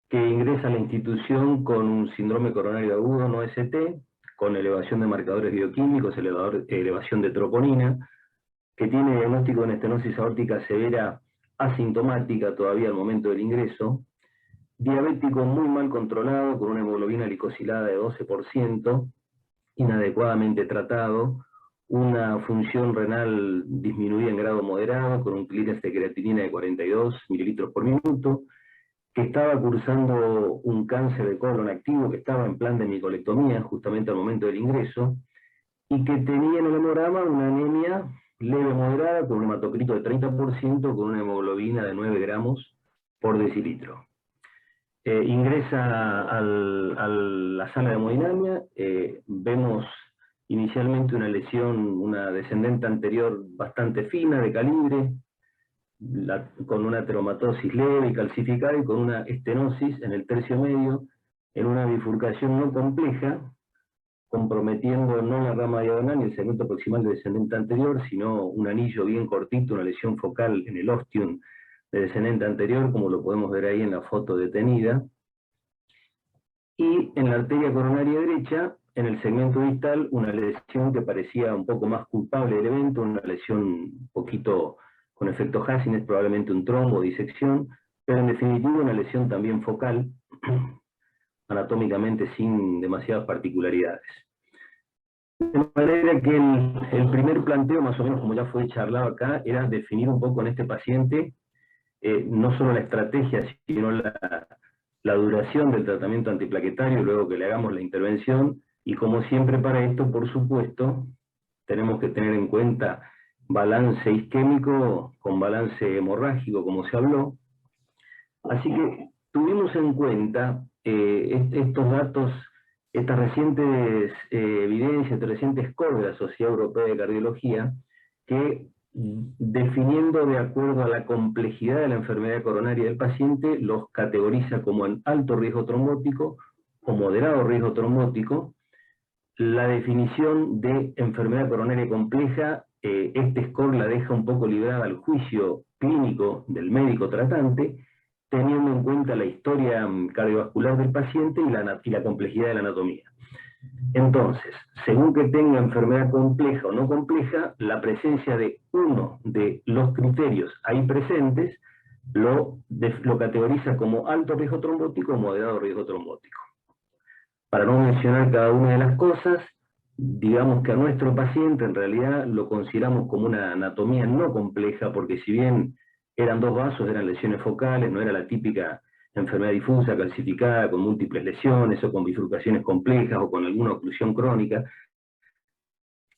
que ingresa a la institución con un síndrome coronario agudo no ST, con elevación de marcadores bioquímicos, elevación de troponina, que tiene diagnóstico de una estenosis aórtica severa asintomática todavía al momento del ingreso, diabético muy mal controlado, con una hemoglobina glicosilada de 12%, inadecuadamente tratado, una función renal disminuida en grado moderado, con un clearance de creatinina de 42 mililitros por minuto, que estaba cursando un cáncer de colon activo, que estaba en plan de micolectomía justamente al momento del ingreso, y que tenía en el hemograma una anemia leve moderada, con un hematocrito de 30%, con una hemoglobina de 9 gramos por decilitro. Ingresa a la sala de hemodinamia, vemos inicialmente una lesión, una descendente anterior bastante fina, de calibre, con una ateromatosis leve y calcificada y con una estenosis en el tercio medio, en una bifurcación no compleja, comprometiendo no la rama diagonal ni el segmento proximal del descendente anterior, sino un anillo bien cortito, una lesión focal en el ostium del descendente anterior, como lo podemos ver ahí en la foto detenida. Y en la arteria coronaria derecha, en el segmento distal, una lesión que parecía un poco más culpable del evento, una lesión un poquito con efecto Hassiner, probablemente un trombo, disección, pero en definitiva una lesión también focal, anatómicamente sin demasiadas particularidades. De manera que el primer planteo, más o menos como ya fue charlado acá, era definir un poco en este paciente, no solo la estrategia, sino la duración del tratamiento antiplaquetario, luego que le hagamos la intervención, y como siempre para esto, por supuesto, tenemos que tener en cuenta balance isquémico con balance hemorrágico, como se habló. Así que tuvimos en cuenta estos datos, estas recientes evidencias, estos recientes scores de la Sociedad Europea de Cardiología, que definiendo de acuerdo a la complejidad de la enfermedad coronaria del paciente, los categoriza como en alto riesgo trombótico o moderado riesgo trombótico. La definición de enfermedad coronaria compleja este score la deja un poco librada al juicio clínico del médico tratante, teniendo en cuenta la historia cardiovascular del paciente y la complejidad de la anatomía. Entonces, según que tenga enfermedad compleja o no compleja, la presencia de uno de los criterios ahí presentes lo categoriza como alto riesgo trombótico o moderado riesgo trombótico. Para no mencionar cada una de las cosas, digamos que a nuestro paciente en realidad lo consideramos como una anatomía no compleja, porque si bien eran 2 vasos, eran lesiones focales, no era la típica enfermedad difusa, calcificada, con múltiples lesiones, o con bifurcaciones complejas, o con alguna oclusión crónica,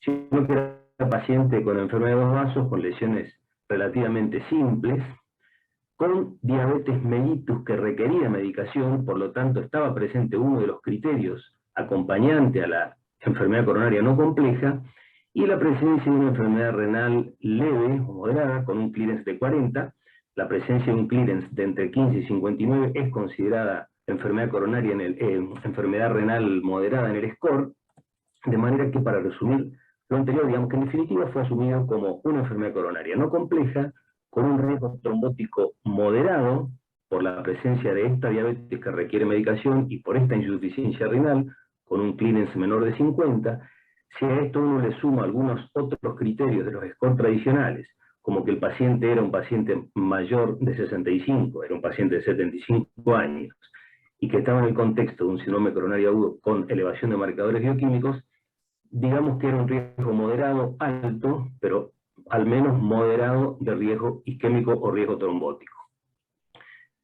sino que era paciente con enfermedad de 2 vasos, con lesiones relativamente simples, con diabetes mellitus que requería medicación, por lo tanto estaba presente uno de los criterios acompañante a la enfermedad coronaria no compleja, y la presencia de una enfermedad renal leve o moderada, con un clearance de 40, la presencia de un clearance de entre 15 y 59 es considerada enfermedad coronaria, enfermedad renal moderada en el score, de manera que, para resumir lo anterior, digamos que en definitiva fue asumido como una enfermedad coronaria no compleja, con un riesgo trombótico moderado, por la presencia de esta diabetes que requiere medicación y por esta insuficiencia renal, con un clearance menor de 50, si a esto uno le suma algunos otros criterios de los scores tradicionales, como que el paciente era un paciente mayor de 65, era un paciente de 75 años, y que estaba en el contexto de un síndrome coronario agudo con elevación de marcadores bioquímicos, digamos que era un riesgo moderado, alto, pero al menos moderado de riesgo isquémico o riesgo trombótico.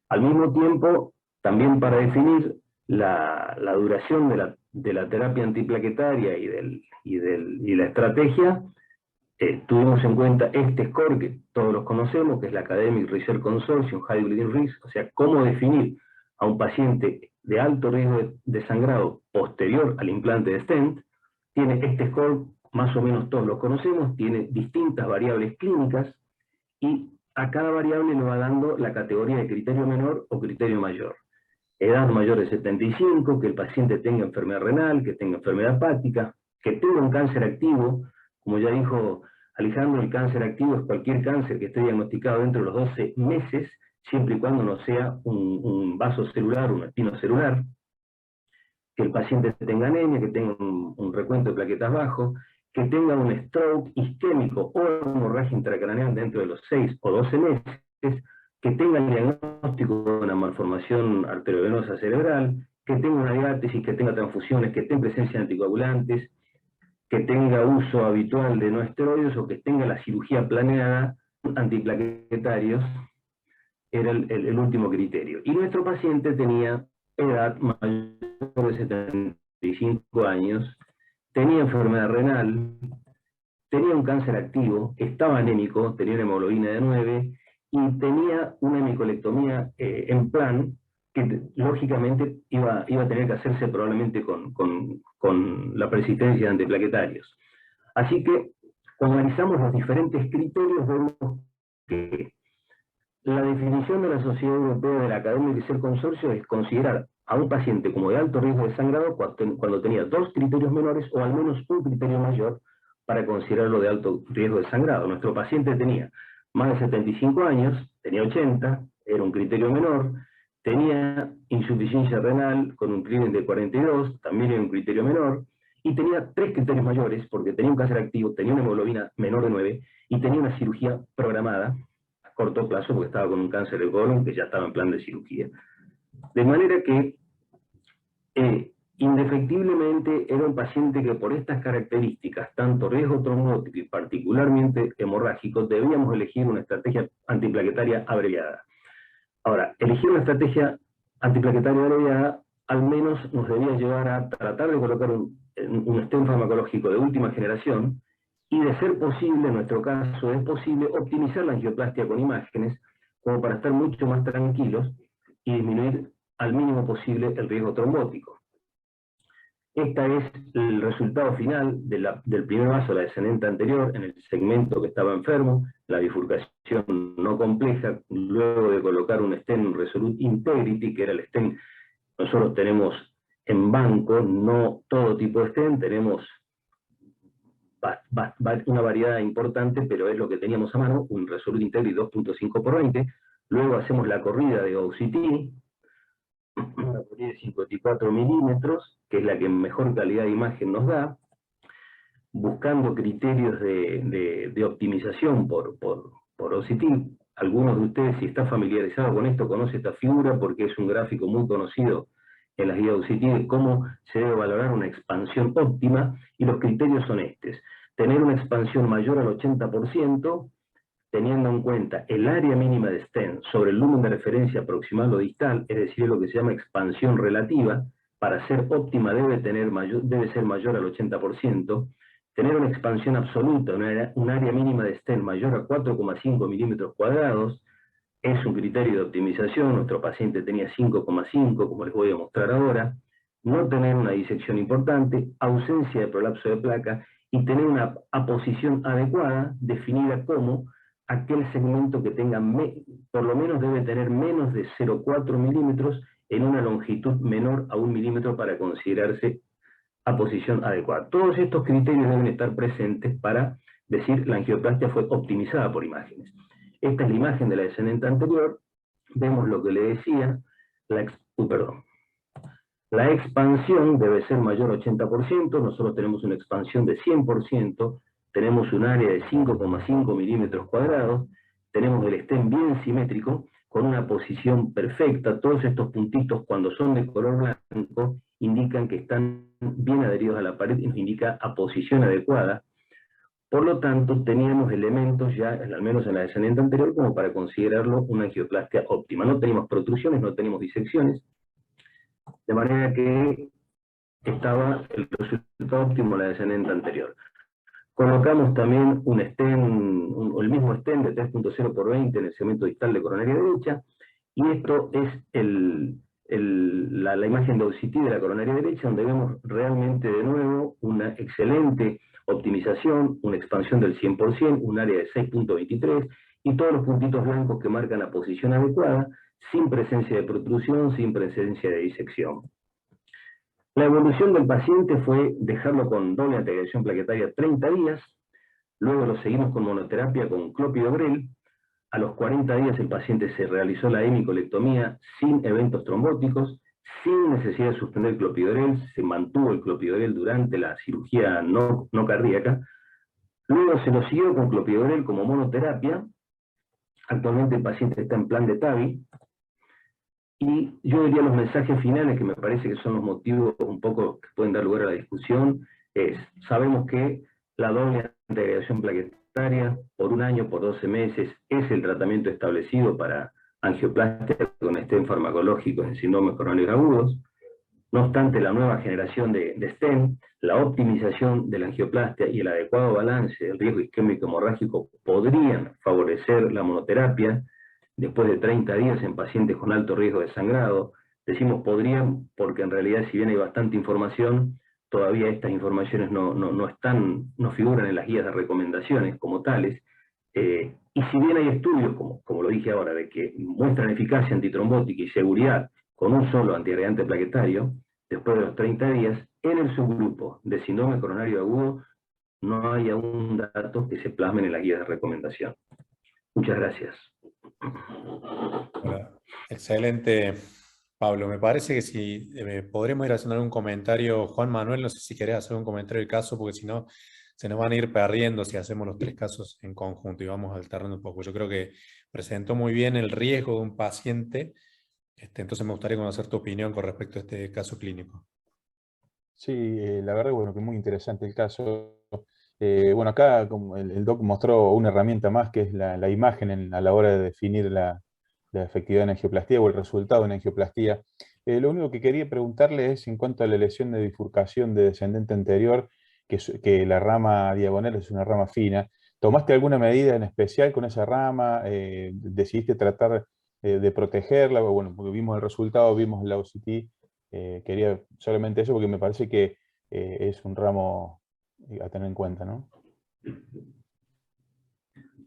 Al mismo tiempo, también para definir la duración de la terapia antiplaquetaria y la estrategia, tuvimos en cuenta este score que todos los conocemos, que es la Academic Research Consortium High Bleeding Risk, o sea, cómo definir a un paciente de alto riesgo de sangrado posterior al implante de stent. Tiene este score, más o menos todos lo conocemos, tiene distintas variables clínicas, y a cada variable le va dando la categoría de criterio menor o criterio mayor. Edad mayor de 75, que el paciente tenga enfermedad renal, que tenga enfermedad hepática, que tenga un cáncer activo. Como ya dijo Alejandro, el cáncer activo es cualquier cáncer que esté diagnosticado dentro de los 12 meses, siempre y cuando no sea un vaso celular, un espinocelular. Que el paciente tenga anemia, que tenga un recuento de plaquetas bajo, que tenga un stroke isquémico o hemorragia intracraneal dentro de los 6 o 12 meses, que tenga el diagnóstico de una malformación arteriovenosa cerebral, que tenga una diátesis, que tenga transfusiones, que tenga presencia de anticoagulantes, que tenga uso habitual de no esteroides, o que tenga la cirugía planeada, antiplaquetarios, era el último criterio. Y nuestro paciente tenía edad mayor de 75 años, tenía enfermedad renal, tenía un cáncer activo, estaba anémico, tenía una hemoglobina de 9, y tenía una hemicolectomía en plan, que lógicamente iba a tener que hacerse probablemente con la persistencia de antiplaquetarios. Así que, cuando analizamos los diferentes criterios, vemos que la definición de la Sociedad Europea de la Academic Research Consortium es considerar a un paciente como de alto riesgo de sangrado cuando tenía 2 criterios menores o al menos un criterio mayor para considerarlo de alto riesgo de sangrado. Nuestro paciente tenía más de 75 años, tenía 80, era un criterio menor, tenía insuficiencia renal con un clearance de 42, también era un criterio menor, y tenía 3 criterios mayores porque tenía un cáncer activo, tenía una hemoglobina menor de 9 y tenía una cirugía programada a corto plazo porque estaba con un cáncer de colon que ya estaba en plan de cirugía. De manera que indefectiblemente era un paciente que, por estas características, tanto riesgo trombótico y particularmente hemorrágico, debíamos elegir una estrategia antiplaquetaria abreviada. Ahora, elegir una estrategia antiplaquetaria abreviada al menos nos debía llevar a tratar de colocar un stent farmacológico de última generación, y de ser posible, en nuestro caso es posible, optimizar la angioplastia con imágenes, como para estar mucho más tranquilos y disminuir al mínimo posible el riesgo trombótico. Este es el resultado final del primer vaso, la descendente anterior, en el segmento que estaba enfermo, la bifurcación no compleja, luego de colocar un stent Resolute Integrity, que era el stent. Nosotros tenemos en banco, no todo tipo de stent, tenemos una variedad importante, pero es lo que teníamos a mano, un Resolute Integri 2.5 por 20. Luego hacemos la corrida de OCT, una corrida de 54 milímetros, que es la que mejor calidad de imagen nos da, buscando criterios de optimización por OCT. Algunos de ustedes, si está familiarizado con esto, conoce esta figura porque es un gráfico muy conocido en las guías OCT de cómo se debe valorar una expansión óptima, y los criterios son estos: tener una expansión mayor al 80%, teniendo en cuenta el área mínima de stent sobre el lumen de referencia proximal o distal, es decir, lo que se llama expansión relativa. Para ser óptima debe ser mayor al 80%, tener una expansión absoluta, un área mínima de stent mayor a 4,5 milímetros cuadrados, es un criterio de optimización. Nuestro paciente tenía 5,5, como les voy a mostrar ahora. No tener una disección importante, ausencia de prolapso de placa, y tener una aposición adecuada, definida como aquel segmento que tenga, por lo menos debe tener menos de 0,4 milímetros en una longitud menor a 1 milímetro para considerarse aposición adecuada. Todos estos criterios deben estar presentes para decir la angioplastia fue optimizada por imágenes. Esta es la imagen de la descendente anterior. Vemos lo que le decía, la expansión debe ser mayor al 80%, nosotros tenemos una expansión de 100%, tenemos un área de 5,5 milímetros cuadrados, tenemos el stent bien simétrico, con una posición perfecta. Todos estos puntitos, cuando son de color blanco, indican que están bien adheridos a la pared y nos indica aposición adecuada. Por lo tanto, teníamos elementos ya, al menos en la descendente anterior, como para considerarlo una angioplastia óptima. No teníamos protrusiones, no teníamos disecciones, de manera que estaba el resultado óptimo en la descendente anterior. Colocamos también un stent, el mismo stent de 3.0 por 20 en el segmento distal de coronaria derecha, y esto es la imagen de OCT de la coronaria derecha, donde vemos realmente de nuevo una excelente optimización, una expansión del 100%, un área de 6.23, y todos los puntitos blancos que marcan la posición adecuada, sin presencia de protrusión, sin presencia de disección. La evolución del paciente fue dejarlo con doble antiagregación plaquetaria 30 días, luego lo seguimos con monoterapia con clopidogrel. A los 40 días el paciente se realizó la hemicolectomía sin eventos trombóticos, sin necesidad de suspender clopidogrel, se mantuvo el clopidogrel durante la cirugía no cardíaca. Luego se lo siguió con clopidogrel como monoterapia. Actualmente el paciente está en plan de TAVI. Y yo diría los mensajes finales, que me parece que son los motivos un poco que pueden dar lugar a la discusión, sabemos que la doble antiagregación plaquetaria por 1 año, por 12 meses, es el tratamiento establecido para angioplastia con stent farmacológicos en síndromes coronarios agudos. No obstante, la nueva generación de stent, la optimización de la angioplastia y el adecuado balance del riesgo isquémico hemorrágico podrían favorecer la monoterapia después de 30 días en pacientes con alto riesgo de sangrado. Decimos podrían porque en realidad, si bien hay bastante información, todavía estas informaciones no figuran en las guías de recomendaciones como tales. Y si bien hay estudios, como lo dije ahora, de que muestran eficacia antitrombótica y seguridad con un solo antiagregante plaquetario, después de los 30 días, en el subgrupo de síndrome coronario agudo, no hay aún datos que se plasmen en las guías de recomendación. Muchas gracias. Hola. Excelente, Pablo. Me parece que si podremos ir haciendo algún comentario. Juan Manuel, no sé si querés hacer un comentario del caso, porque si no, se nos van a ir perdiendo si hacemos los 3 casos en conjunto y vamos alternando un poco. Yo creo que presentó muy bien el riesgo de un paciente, entonces me gustaría conocer tu opinión con respecto a este caso clínico. Sí, la verdad, bueno, que muy interesante el caso. Bueno, acá como el doc mostró una herramienta más, que es la imagen a la hora de definir la efectividad en angioplastía o el resultado en angioplastía. Lo único que quería preguntarle es en cuanto a la lesión de bifurcación de descendente anterior, que la rama diagonal es una rama fina. ¿Tomaste alguna medida en especial con esa rama? ¿Decidiste tratar de protegerla? Bueno, porque vimos el resultado, vimos la OCT. Quería solamente eso porque me parece que es un ramo a tener en cuenta, ¿no?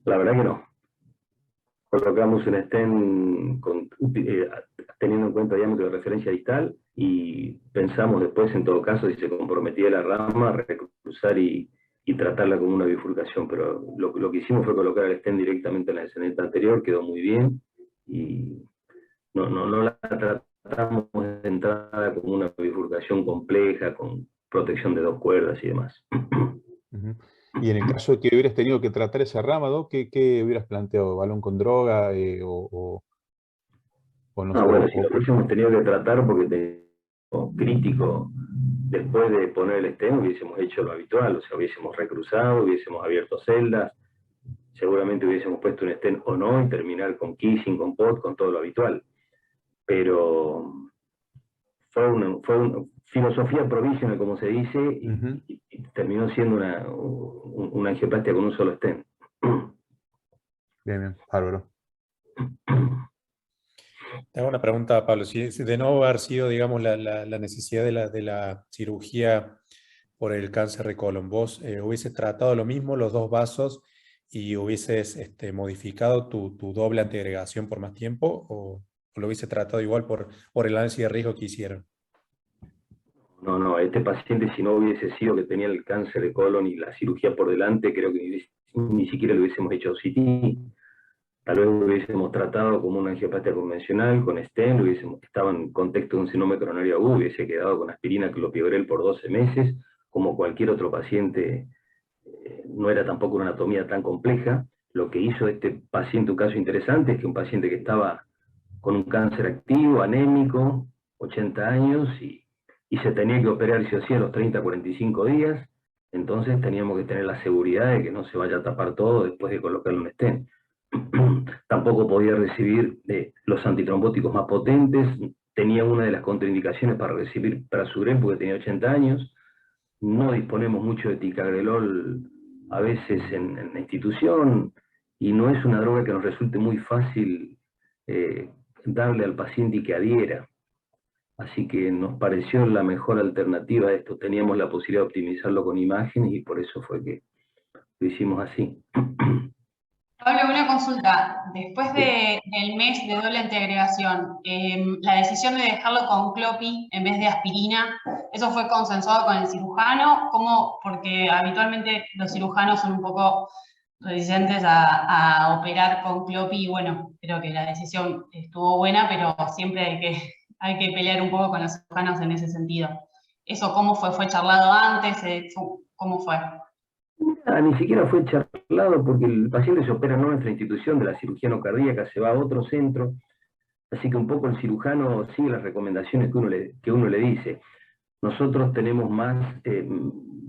La verdad que no. Colocamos un stent teniendo en cuenta diámetro de referencia distal, y pensamos después, en todo caso, si se comprometía la rama, recruzar y y tratarla como una bifurcación, pero lo que hicimos fue colocar el stent directamente en la descendente anterior, quedó muy bien, y no la tratamos de entrada como una bifurcación compleja, con protección de 2 cuerdas y demás. Ujú. Y en el caso de que hubieras tenido que tratar esa rama, Doc, ¿qué hubieras planteado? ¿Balón con droga o no sé? Bueno, si lo hubiésemos tenido que tratar porque crítico, después de poner el stent hubiésemos hecho lo habitual, o sea, hubiésemos recruzado, hubiésemos abierto celdas, seguramente hubiésemos puesto un stent o no y terminar con kissing, con pot, con todo lo habitual. Pero fue una filosofía provisional, como se dice, y terminó siendo una angioplastia con un solo stent. Bien, bárbaro. Te hago una pregunta, Pablo. Si de no haber sido, digamos, la necesidad de la cirugía por el cáncer de colon, ¿vos hubieses tratado lo mismo, los 2 vasos, y hubieses modificado tu doble antiagregación por más tiempo, o lo hubiese tratado igual por el análisis de riesgo que hicieron? No, este paciente, si no hubiese sido que tenía el cáncer de colon y la cirugía por delante, creo que ni siquiera le hubiésemos hecho OCT. Tal vez lo hubiésemos tratado como una angioplastia convencional, con stent, estaba en contexto de un síndrome coronario agudo, hubiese quedado con aspirina clopidogrel por 12 meses, como cualquier otro paciente. No era tampoco una anatomía tan compleja. Lo que hizo este paciente, un caso interesante, es que un paciente que estaba con un cáncer activo, anémico, 80 años, y se tenía que operar sí o sí a los 30, 45 días, entonces teníamos que tener la seguridad de que no se vaya a tapar todo después de colocarle un stent. Tampoco podía recibir los antitrombóticos más potentes, tenía una de las contraindicaciones para recibir prasugrel porque tenía 80 años, no disponemos mucho de ticagrelol a veces en la institución, y no es una droga que nos resulte muy fácil darle al paciente y que adhiera. Así que nos pareció la mejor alternativa a esto. Teníamos la posibilidad de optimizarlo con imágenes y por eso fue que lo hicimos así. Pablo, una consulta. Después del mes de doble antiagregación, la decisión de dejarlo con clopi en vez de aspirina, ¿eso fue consensuado con el cirujano? ¿Cómo? Porque habitualmente los cirujanos son un poco reticentes a operar con clopi, y bueno, creo que la decisión estuvo buena, pero siempre hay que pelear un poco con los cirujanos en ese sentido. ¿Eso cómo fue? ¿Fue charlado antes? ¿Cómo fue? Ni siquiera fue charlado porque el paciente se opera no en nuestra institución de la cirugía no cardíaca, se va a otro centro, así que un poco el cirujano sigue las recomendaciones que uno le dice. Nosotros tenemos más,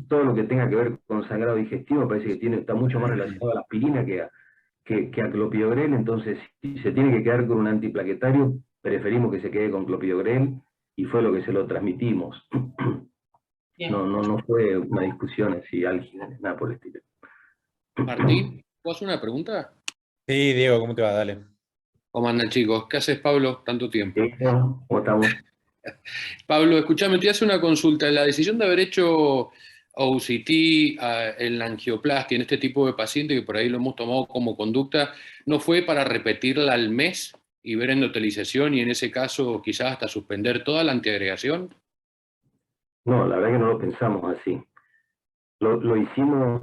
todo lo que tenga que ver con sangrado digestivo, parece que está mucho más relacionado a la aspirina que a clopidogrel, entonces si se tiene que quedar con un antiplaquetario, preferimos que se quede con clopidogrel, y fue lo que se lo transmitimos. No fue una discusión así álgida, nada por el estilo. Martín, ¿puedo hacer una pregunta? Sí, Diego, ¿cómo te va? Dale. ¿Cómo andan, chicos? ¿Qué haces, Pablo? Tanto tiempo. ¿Cómo estamos? Pablo, escúchame, te hace una consulta. La decisión de haber hecho OCT en la angioplastia, en este tipo de paciente, que por ahí lo hemos tomado como conducta, ¿no fue para repetirla al mes y ver endotelización y en ese caso quizás hasta suspender toda la antiagregación? No, la verdad que no lo pensamos así. Lo hicimos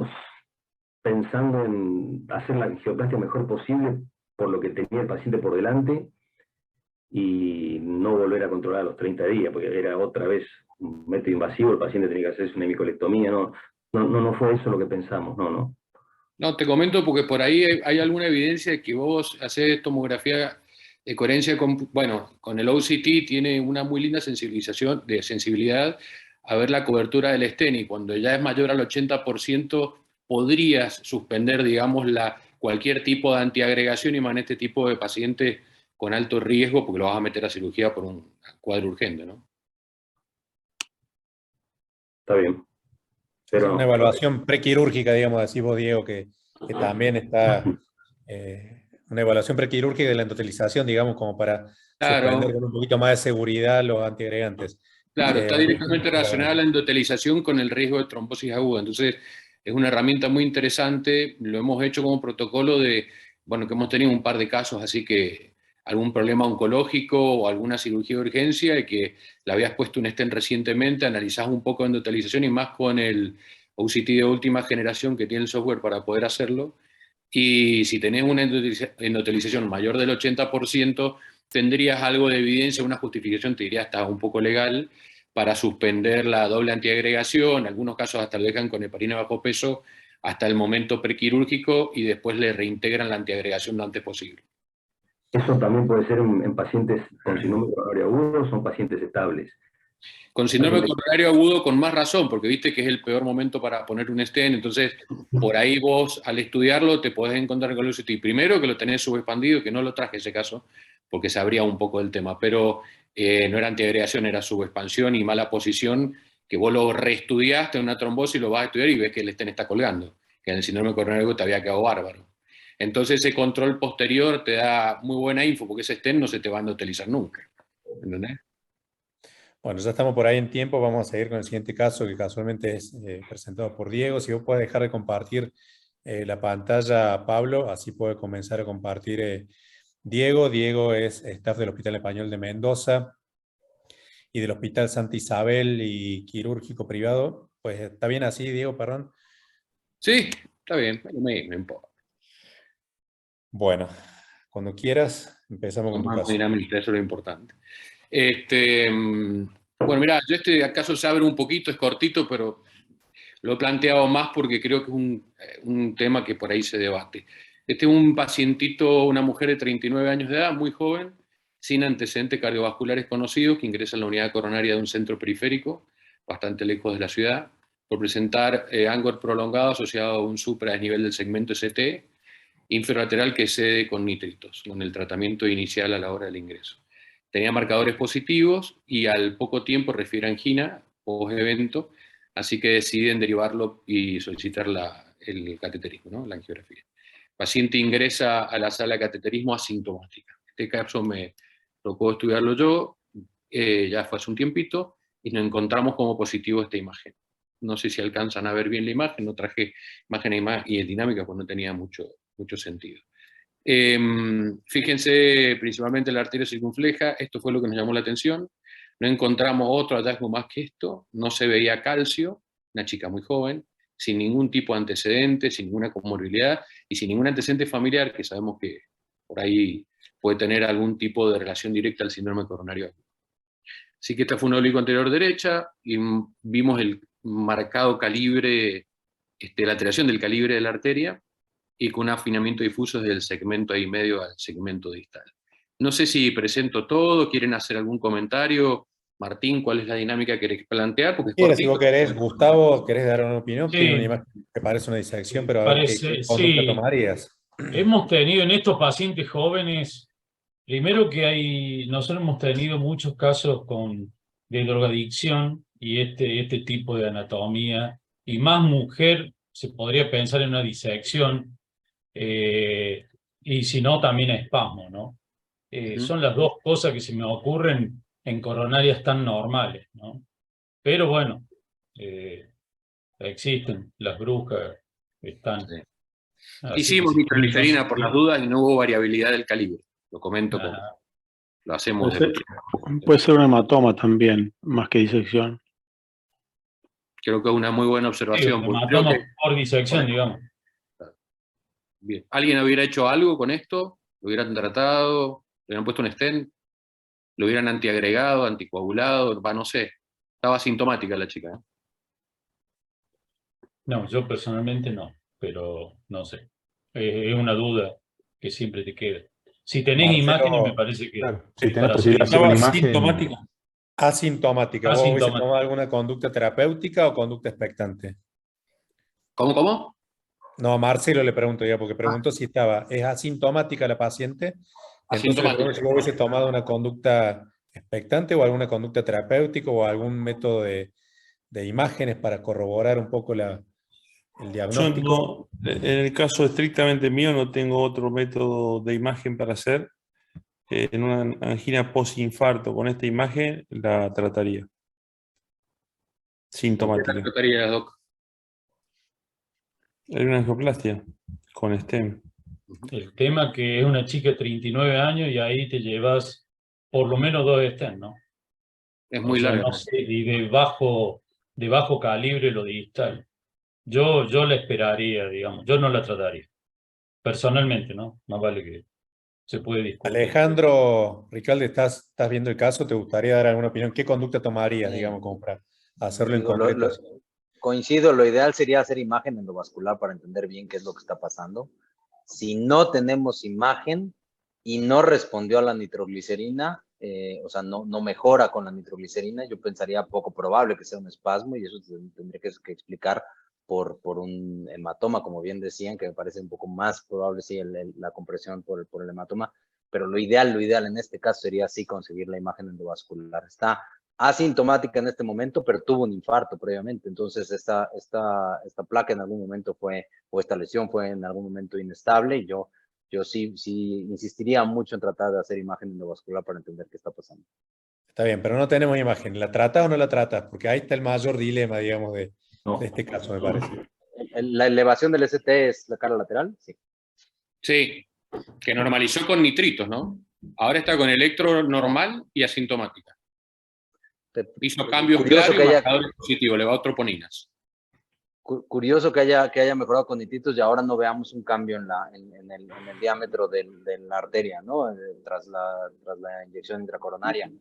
pensando en hacer la angioplastia mejor posible por lo que tenía el paciente por delante y no volver a controlar a los 30 días, porque era otra vez un método invasivo, el paciente tenía que hacerse una hemicolectomía, no fue eso lo que pensamos, no. No, te comento porque por ahí hay alguna evidencia de que vos haces tomografía de coherencia con el OCT, tiene una muy linda sensibilidad a ver la cobertura del stent, y cuando ya es mayor al 80% podrías suspender, digamos, cualquier tipo de antiagregación, y más en este tipo de pacientes con alto riesgo, porque lo vas a meter a cirugía por un cuadro urgente, ¿no? Está bien. Pero una evaluación prequirúrgica, digamos, así vos, Diego, que también está una evaluación prequirúrgica de la endotelización, digamos, como para suspender con un poquito más de seguridad los antiagregantes. Claro, está directamente relacionada la endotelización con el riesgo de trombosis aguda. Entonces, es una herramienta muy interesante. Lo hemos hecho como protocolo que hemos tenido un par de casos, así que algún problema oncológico o alguna cirugía de urgencia, y que le habías puesto un stent recientemente, analizás un poco de endotelización, y más con el OCT de última generación que tiene el software para poder hacerlo, y si tenés una endotelización mayor del 80%, tendrías algo de evidencia, una justificación, te diría hasta un poco legal, para suspender la doble antiagregación. En algunos casos hasta lo dejan con heparina bajo peso hasta el momento prequirúrgico y después le reintegran la antiagregación lo antes posible. Eso también puede ser en pacientes con síndrome coronario agudo, son pacientes estables. Con síndrome coronario agudo con más razón, porque viste que es el peor momento para poner un stent, entonces por ahí vos al estudiarlo te podés encontrar con el OCT. Primero que lo tenés subexpandido, que no lo traje ese caso, porque sabría un poco del tema, pero no era antiagregación, era subexpansión y mala posición, que vos lo reestudiaste en una trombosis, lo vas a estudiar y ves que el stent está colgando, que en el síndrome coronario agudo te había quedado bárbaro. Entonces ese control posterior te da muy buena info, porque ese stent no se te va a utilizar nunca. ¿Entendés? Bueno, ya estamos por ahí en tiempo, vamos a seguir con el siguiente caso que casualmente es presentado por Diego. Si vos puedes dejar de compartir la pantalla, Pablo, así puede comenzar a compartir Diego. Diego es staff del Hospital Español de Mendoza y del Hospital Santa Isabel y quirúrgico privado. Pues está bien así, Diego, perdón. Sí, está bien, me importa. Bueno, cuando quieras, empezamos con tu caso. Dinámica, eso es lo importante. Bueno, mira, yo acaso se abre un poquito, es cortito, pero lo he planteado más porque creo que es un tema que por ahí se debate. Este es un pacientito, una mujer de 39 años de edad, muy joven, sin antecedentes cardiovasculares conocidos, que ingresa en la unidad coronaria de un centro periférico, bastante lejos de la ciudad, por presentar angor prolongado asociado a un supra a nivel del segmento ST, inferolateral que cede con nitritos, con el tratamiento inicial a la hora del ingreso. Tenía marcadores positivos y al poco tiempo refiere angina, post-evento, así que deciden derivarlo y solicitar el cateterismo, ¿no? La angiografía. El paciente ingresa a la sala de cateterismo asintomática. Este caso me tocó estudiarlo yo, ya fue hace un tiempito, y nos encontramos como positivo esta imagen. No sé si alcanzan a ver bien la imagen, no traje imagen y dinámica, pues no tenía mucho sentido. Fíjense principalmente la arteria circunfleja, esto fue lo que nos llamó la atención. No encontramos otro hallazgo más que esto, no se veía calcio, una chica muy joven, sin ningún tipo de antecedente, sin ninguna comorbilidad y sin ningún antecedente familiar que sabemos que por ahí puede tener algún tipo de relación directa al síndrome coronario agudo. Así que esta fue una oblicuo anterior derecha y vimos el marcado calibre, la alteración del calibre de la arteria, y con un afinamiento difuso desde el segmento ahí medio al segmento distal. No sé si presento todo, quieren hacer algún comentario. Martín, ¿cuál es la dinámica que querés plantear? Porque si vos querés, Gustavo, ¿querés dar una opinión? Sí. Tiene una imagen que parece una disección, pero a ver qué conducta tomarías. Hemos tenido en estos pacientes jóvenes, primero que nosotros hemos tenido muchos casos de drogadicción y este tipo de anatomía, y más mujer, se podría pensar en una disección, y si no, también espasmo, ¿no? Son las dos cosas que se me ocurren en coronarias tan normales, ¿no? Pero bueno, existen, las brujas están. Sí. Así hicimos nitroglicerina por las dudas y no hubo variabilidad del calibre. Lo comento como lo hacemos. Puede ser un hematoma también, más que disección. Creo que es una muy buena observación. Sí, hematoma por disección, digamos. Bien. ¿Alguien hubiera hecho algo con esto? ¿Lo hubieran tratado? ¿Le hubieran puesto un stent? ¿Lo hubieran antiagregado, anticoagulado? No sé. Estaba asintomática la chica, ¿eh? No, yo personalmente no, pero no sé. Es una duda que siempre te queda. Si tenés imágenes, me parece que... Claro, si tenés posibilidad de hacer una imagen... Asintomática. ¿Vos hubiese tomado alguna conducta terapéutica o conducta expectante? ¿Cómo? No, Marcelo le pregunto ya, porque preguntó si es asintomática la paciente. Entonces le pregunto si vos hubiese tomado una conducta expectante o alguna conducta terapéutica o algún método de imágenes para corroborar un poco el diagnóstico. En el caso estrictamente mío no tengo otro método de imagen para hacer. En una angina post-infarto con esta imagen la trataría. Sintomática. ¿Qué la trataría, Doc? Hay una angioplastia con stent. El tema que es una chica de 39 años y ahí te llevas por lo menos 2 stents, ¿no? Es muy largo. No sé, y de bajo calibre lo distal. Yo la esperaría, digamos. Yo no la trataría. Personalmente, ¿no? Más vale que se puede discutir. Alejandro, Ricalde, ¿estás viendo el caso? ¿Te gustaría dar alguna opinión? ¿Qué conducta tomarías, digamos, como para hacerlo en Digo, concreto? coincido, lo ideal sería hacer imagen endovascular para entender bien qué es lo que está pasando. Si no tenemos imagen y no respondió a la nitroglicerina, o sea, no mejora con la nitroglicerina, yo pensaría poco probable que sea un espasmo y eso tendría que explicar por un hematoma, como bien decían, que me parece un poco más probable si la compresión por el hematoma, pero lo ideal en este caso sería sí conseguir la imagen endovascular. Está asintomática en este momento, pero tuvo un infarto previamente, entonces esta placa en algún momento o esta lesión fue en algún momento inestable, y yo sí insistiría mucho en tratar de hacer imagen endovascular para entender qué está pasando. Está bien, pero no tenemos imagen. ¿La tratas o no la tratas? Porque ahí está el mayor dilema, digamos, de este caso, me parece. ¿La elevación del ST es la cara lateral? Sí. Sí, que normalizó con nitritos, ¿no? Ahora está con electro normal y asintomática. Hizo cambios claros y marcadores positivos, levotroponinas. Curioso que haya mejorado con nitritos y ahora no veamos un cambio en el diámetro de la arteria, ¿no? Tras la inyección intracoronaria.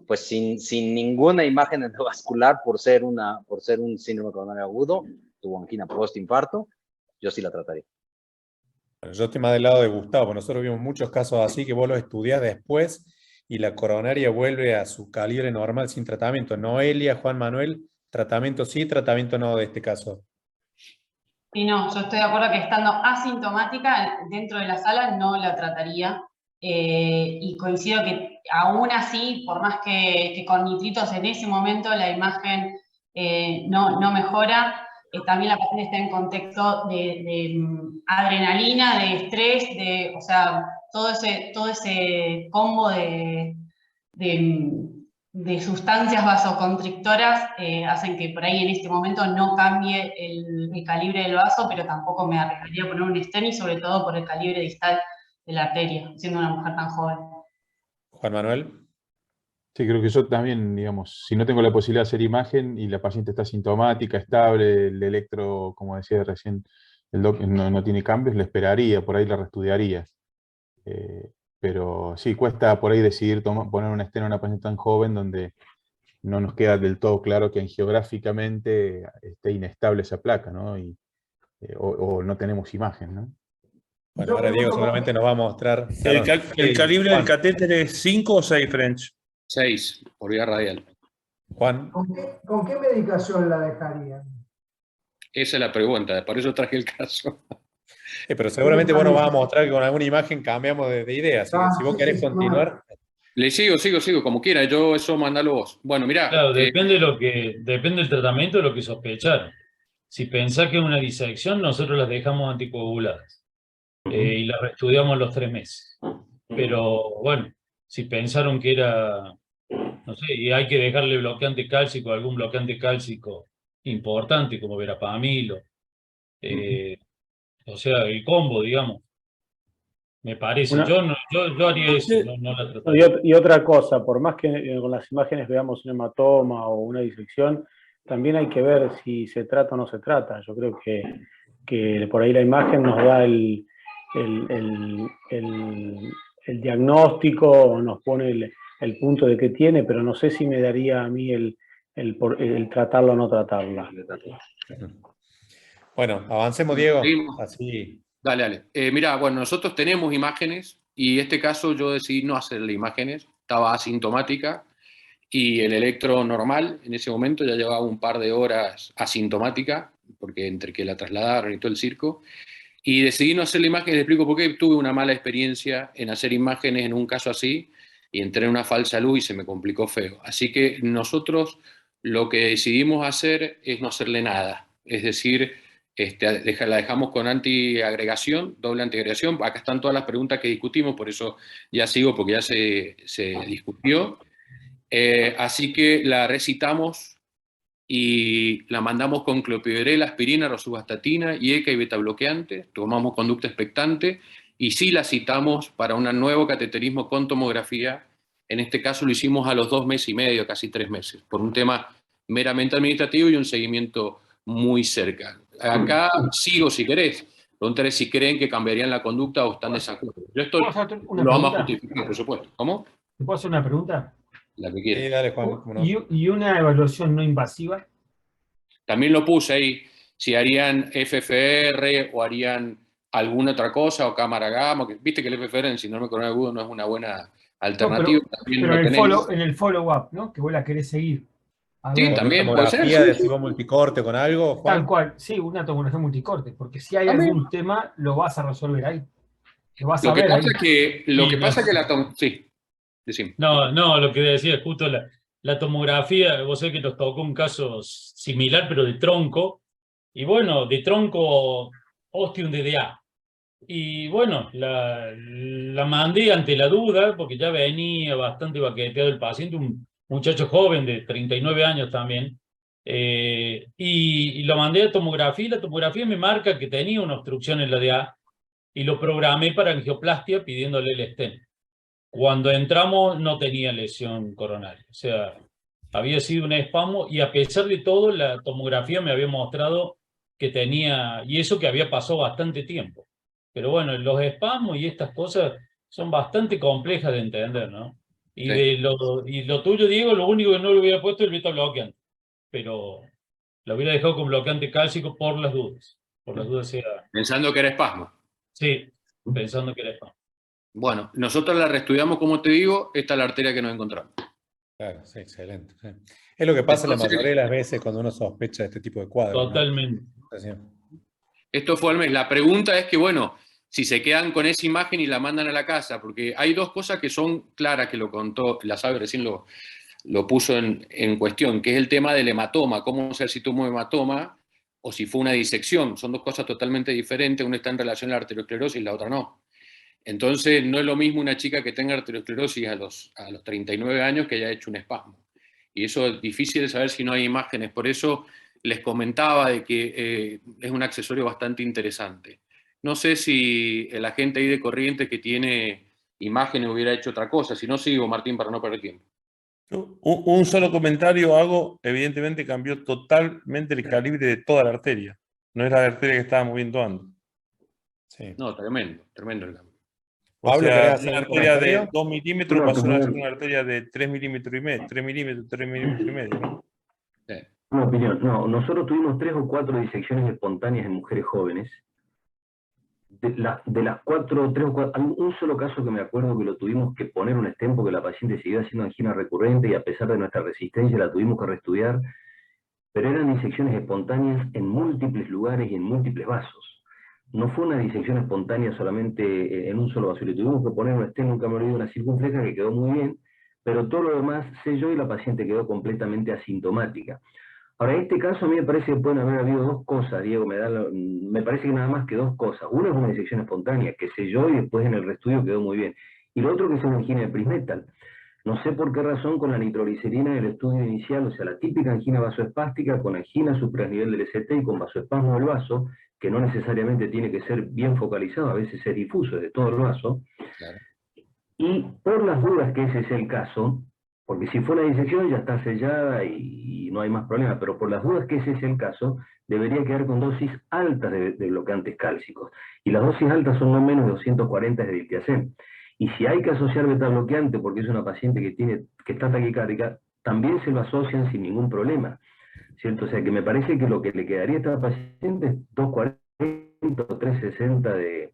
Pues sin ninguna imagen endovascular por ser un síndrome coronario agudo, tuvo angina post-infarto, yo sí la trataría. Bueno, yo estoy más del lado de Gustavo, porque nosotros vimos muchos casos así que vos los estudiás después y la coronaria vuelve a su calibre normal sin tratamiento. Noelia, Juan Manuel, tratamiento sí, tratamiento no de este caso. Y no, yo estoy de acuerdo que estando asintomática dentro de la sala no la trataría. Y coincido que aún así, por más que con nitritos en ese momento la imagen no mejora, también la paciente está en contexto de adrenalina, de estrés, o sea, todo ese combo de sustancias vasoconstrictoras hacen que por ahí en este momento no cambie el calibre del vaso, pero tampoco me arriesgaría a poner un stent y sobre todo por el calibre distal de la arteria, siendo una mujer tan joven. Juan Manuel. Sí, creo que yo también, digamos, si no tengo la posibilidad de hacer imagen y la paciente está sintomática, estable, el electro, como decía recién, el doc no tiene cambios, le esperaría, por ahí la reestudiaría. Pero sí, cuesta por ahí decidir poner un stent a una paciente tan joven donde no nos queda del todo claro que geográficamente esté inestable esa placa, ¿no? O no tenemos imagen, ¿no? Bueno, ahora Diego seguramente nos va a mostrar. ¿El calibre del catéter es 5 o 6 French? 6, por vía radial. Juan. ¿Con qué medicación la dejarían? Esa es la pregunta, por eso traje el caso. Pero seguramente vos nos vas a mostrar que con alguna imagen cambiamos de idea. Así que si vos querés continuar. Le sigo, como quiera. Yo eso mandalo vos. Bueno, mirá. Claro, depende del tratamiento de lo que sospecharon. Si pensás que es una disección, nosotros las dejamos anticoaguladas. Y las reestudiamos los 3 meses. Pero bueno, si pensaron que era, no sé, y hay que dejarle bloqueante cálcico, algún bloqueante cálcico importante, como verapamil, o sea, el combo, digamos. Me parece. Yo haría eso, no la trataría. Y otra cosa, por más que con las imágenes veamos un hematoma o una disección, también hay que ver si se trata o no se trata. Yo creo que por ahí la imagen nos da el diagnóstico, nos pone el punto de qué tiene, pero no sé si me daría a mí el tratarla o no tratarla. Bueno, avancemos, Diego. Así. Dale. Mirá, bueno, nosotros tenemos imágenes y en este caso yo decidí no hacerle imágenes, estaba asintomática y el electro normal en ese momento ya llevaba un par de horas asintomática, porque entre que la trasladaron y todo el circo, y decidí no hacerle imágenes. Les explico por qué. Tuve una mala experiencia en hacer imágenes en un caso así y entré en una falsa luz y se me complicó feo. Así que nosotros lo que decidimos hacer es no hacerle nada, es decir, la dejamos con antiagregación, doble antiagregación. Acá están todas las preguntas que discutimos, por eso ya sigo, porque ya se discutió. Así que la recitamos y la mandamos con clopidogrel, aspirina, rosuvastatina, IECA y beta bloqueante. Tomamos conducta expectante y sí la citamos para un nuevo cateterismo con tomografía. En este caso lo hicimos a los 2 meses y medio, casi 3 meses, por un tema meramente administrativo y un seguimiento muy cercano. acá sigo si querés. Preguntaré si creen que cambiarían la conducta o están de desacuerdo. Yo estoy, lo vamos a justificar, por supuesto. ¿Cómo? ¿Te puedo hacer una pregunta? La que quieras. Sí, dale, Juan. ¿Cómo no? ¿Y una evaluación no invasiva? También lo puse ahí, si harían FFR o harían alguna otra cosa, o cámara gamma, que viste que el FFR en síndrome coronal agudo no es una buena alternativa. Pero en el follow-up, ¿no? Que vos la querés seguir. A Sí, ver, también puede ser. ¿Tomografía de Sí. tipo multicorte con algo, Juan? tal cual, sí, una tomografía multicorte, porque si hay También. algún tema, lo vas a resolver ahí. Lo vas a Lo que ver pasa ahí. es que, lo Sí, que no. pasa que la sí, decime. No, lo que decía es justo la tomografía, vos sabés que nos tocó un caso similar, pero de tronco, y bueno, de tronco ostium DDA. Y bueno, la mandé ante la duda, porque ya venía bastante baqueteado el paciente, un muchacho joven de 39 años también, y lo mandé a tomografía, y la tomografía me marca que tenía una obstrucción en la DA, y lo programé para angioplastia pidiéndole el stent. Cuando entramos no tenía lesión coronaria, o sea, había sido un espasmo y a pesar de todo la tomografía me había mostrado que tenía, y eso que había pasado bastante tiempo. Pero bueno, los espasmos y estas cosas son bastante complejas de entender, ¿no? Y, Sí. lo tuyo, Diego, lo único que no le hubiera puesto es el beta bloqueante, pero lo hubiera dejado con bloqueante cálcico por las dudas sea, Pensando que era espasmo. sí, pensando que era espasmo. Bueno, nosotros la reestudiamos, como te digo, esta es la arteria que nos encontramos. Claro, sí, excelente. Sí. Es lo que pasa Entonces, la mayoría de las veces cuando uno sospecha de este tipo de cuadros, ¿no? Totalmente. Así. Esto fue al mes. La pregunta es que, bueno, si se quedan con esa imagen y la mandan a la casa, porque hay dos cosas que son claras, que lo contó, la sabe, recién lo puso en cuestión, que es el tema del hematoma, cómo saber si tuvo hematoma o si fue una disección. Son dos cosas totalmente diferentes, una está en relación a la arteriosclerosis y la otra no. Entonces, no es lo mismo una chica que tenga arteriosclerosis a los 39 años que haya hecho un espasmo. Y eso es difícil de saber si no hay imágenes. Por eso les comentaba de que es un accesorio bastante interesante. No sé si el agente ahí de Corrientes que tiene imágenes hubiera hecho otra cosa. Si no, sigo, Martín, para no perder tiempo. Un solo comentario hago, evidentemente cambió totalmente el calibre de toda la arteria. No es la arteria que estábamos viendo antes. Sí. No, tremendo, tremendo el cambio. O Pablo, sea, ¿querés hacer una algún arteria de comentario? 2 milímetros pasó a ser una arteria de 3 milímetros y medio, 3 milímetros y medio, ¿no? Sí. Una opinión. No, nosotros tuvimos 3 o 4 disecciones espontáneas en mujeres jóvenes. De las 4, 3 o 4, hay un solo caso que me acuerdo que lo tuvimos que poner un stent porque la paciente seguía haciendo angina recurrente y a pesar de nuestra resistencia la tuvimos que reestudiar, pero eran disecciones espontáneas en múltiples lugares y en múltiples vasos. No fue una disección espontánea solamente en un solo vaso, le tuvimos que poner un stent, nunca me olvidé, una circunfleja que quedó muy bien, pero todo lo demás selló y la paciente quedó completamente asintomática. Ahora, en este caso a mí me parece que pueden haber habido dos cosas, Diego, me parece que nada más que dos cosas. Una es una disección espontánea, que selló y después en el reestudio quedó muy bien. Y lo otro que es una angina de Prismetal. No sé por qué razón con la nitroglicerina del estudio inicial, o sea, la típica angina vasoespástica con angina supranivel del ST y con vasoespasmo del vaso, que no necesariamente tiene que ser bien focalizado, a veces es difuso de todo el vaso. Claro. Y por las dudas que ese es el caso, porque si fue una disección ya está sellada y no hay más problema, pero por las dudas que ese es el caso, debería quedar con dosis altas de bloqueantes cálcicos. Y las dosis altas son no menos de 240 de diltiazem. Y si hay que asociar beta-bloqueante porque es una paciente que está taquicárdica, también se lo asocian sin ningún problema, ¿cierto? O sea que me parece que lo que le quedaría a esta paciente es 240 o 360 de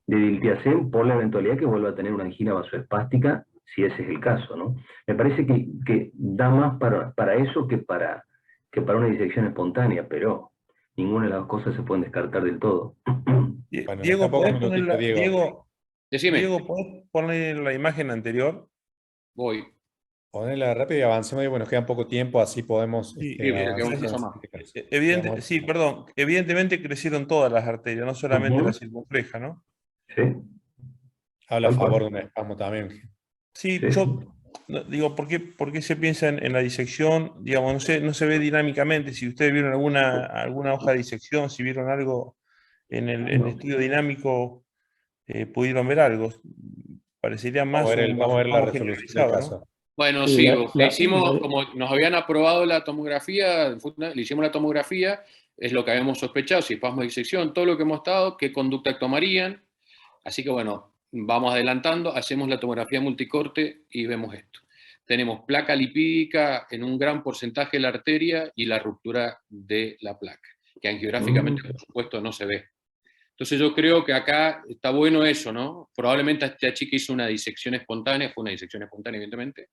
diltiazem por la eventualidad que vuelva a tener una angina vasoespástica, si ese es el caso, ¿no? Me parece que da más para eso que para una disección espontánea, pero ninguna de las dos cosas se pueden descartar del todo. Bueno, Diego, tampoco ¿podés un poner minutito, Diego. Decime. Diego, ¿podés poner la imagen anterior? Voy. Ponela rápido y avancemos, y bueno, nos queda poco tiempo, así podemos Sí, avanzar. sí, perdón. Evidentemente crecieron todas las arterias, no solamente la circunfleja, ¿no? Sí. Habla a favor de un espasmo también. Sí, yo digo, ¿por qué se piensa en la disección? Digamos, no se ve dinámicamente. Si ustedes vieron alguna hoja de disección, si vieron algo en el estudio dinámico, pudieron ver algo. Parecería más Vamos a ver la espasmo resolución del generalizado, caso. ¿no? Bueno, Sí, sigo. Le hicimos, como nos habían aprobado la tomografía, le hicimos la tomografía, es lo que habíamos sospechado, si espasmo de disección, todo lo que hemos estado, qué conducta tomarían. Así que bueno, vamos adelantando, hacemos la tomografía multicorte y vemos esto. Tenemos placa lipídica en un gran porcentaje de la arteria y la ruptura de la placa, que angiográficamente, por supuesto, no se ve. Entonces yo creo que acá está bueno eso, ¿no? Probablemente esta chica hizo una disección espontánea, fue una disección espontánea, evidentemente.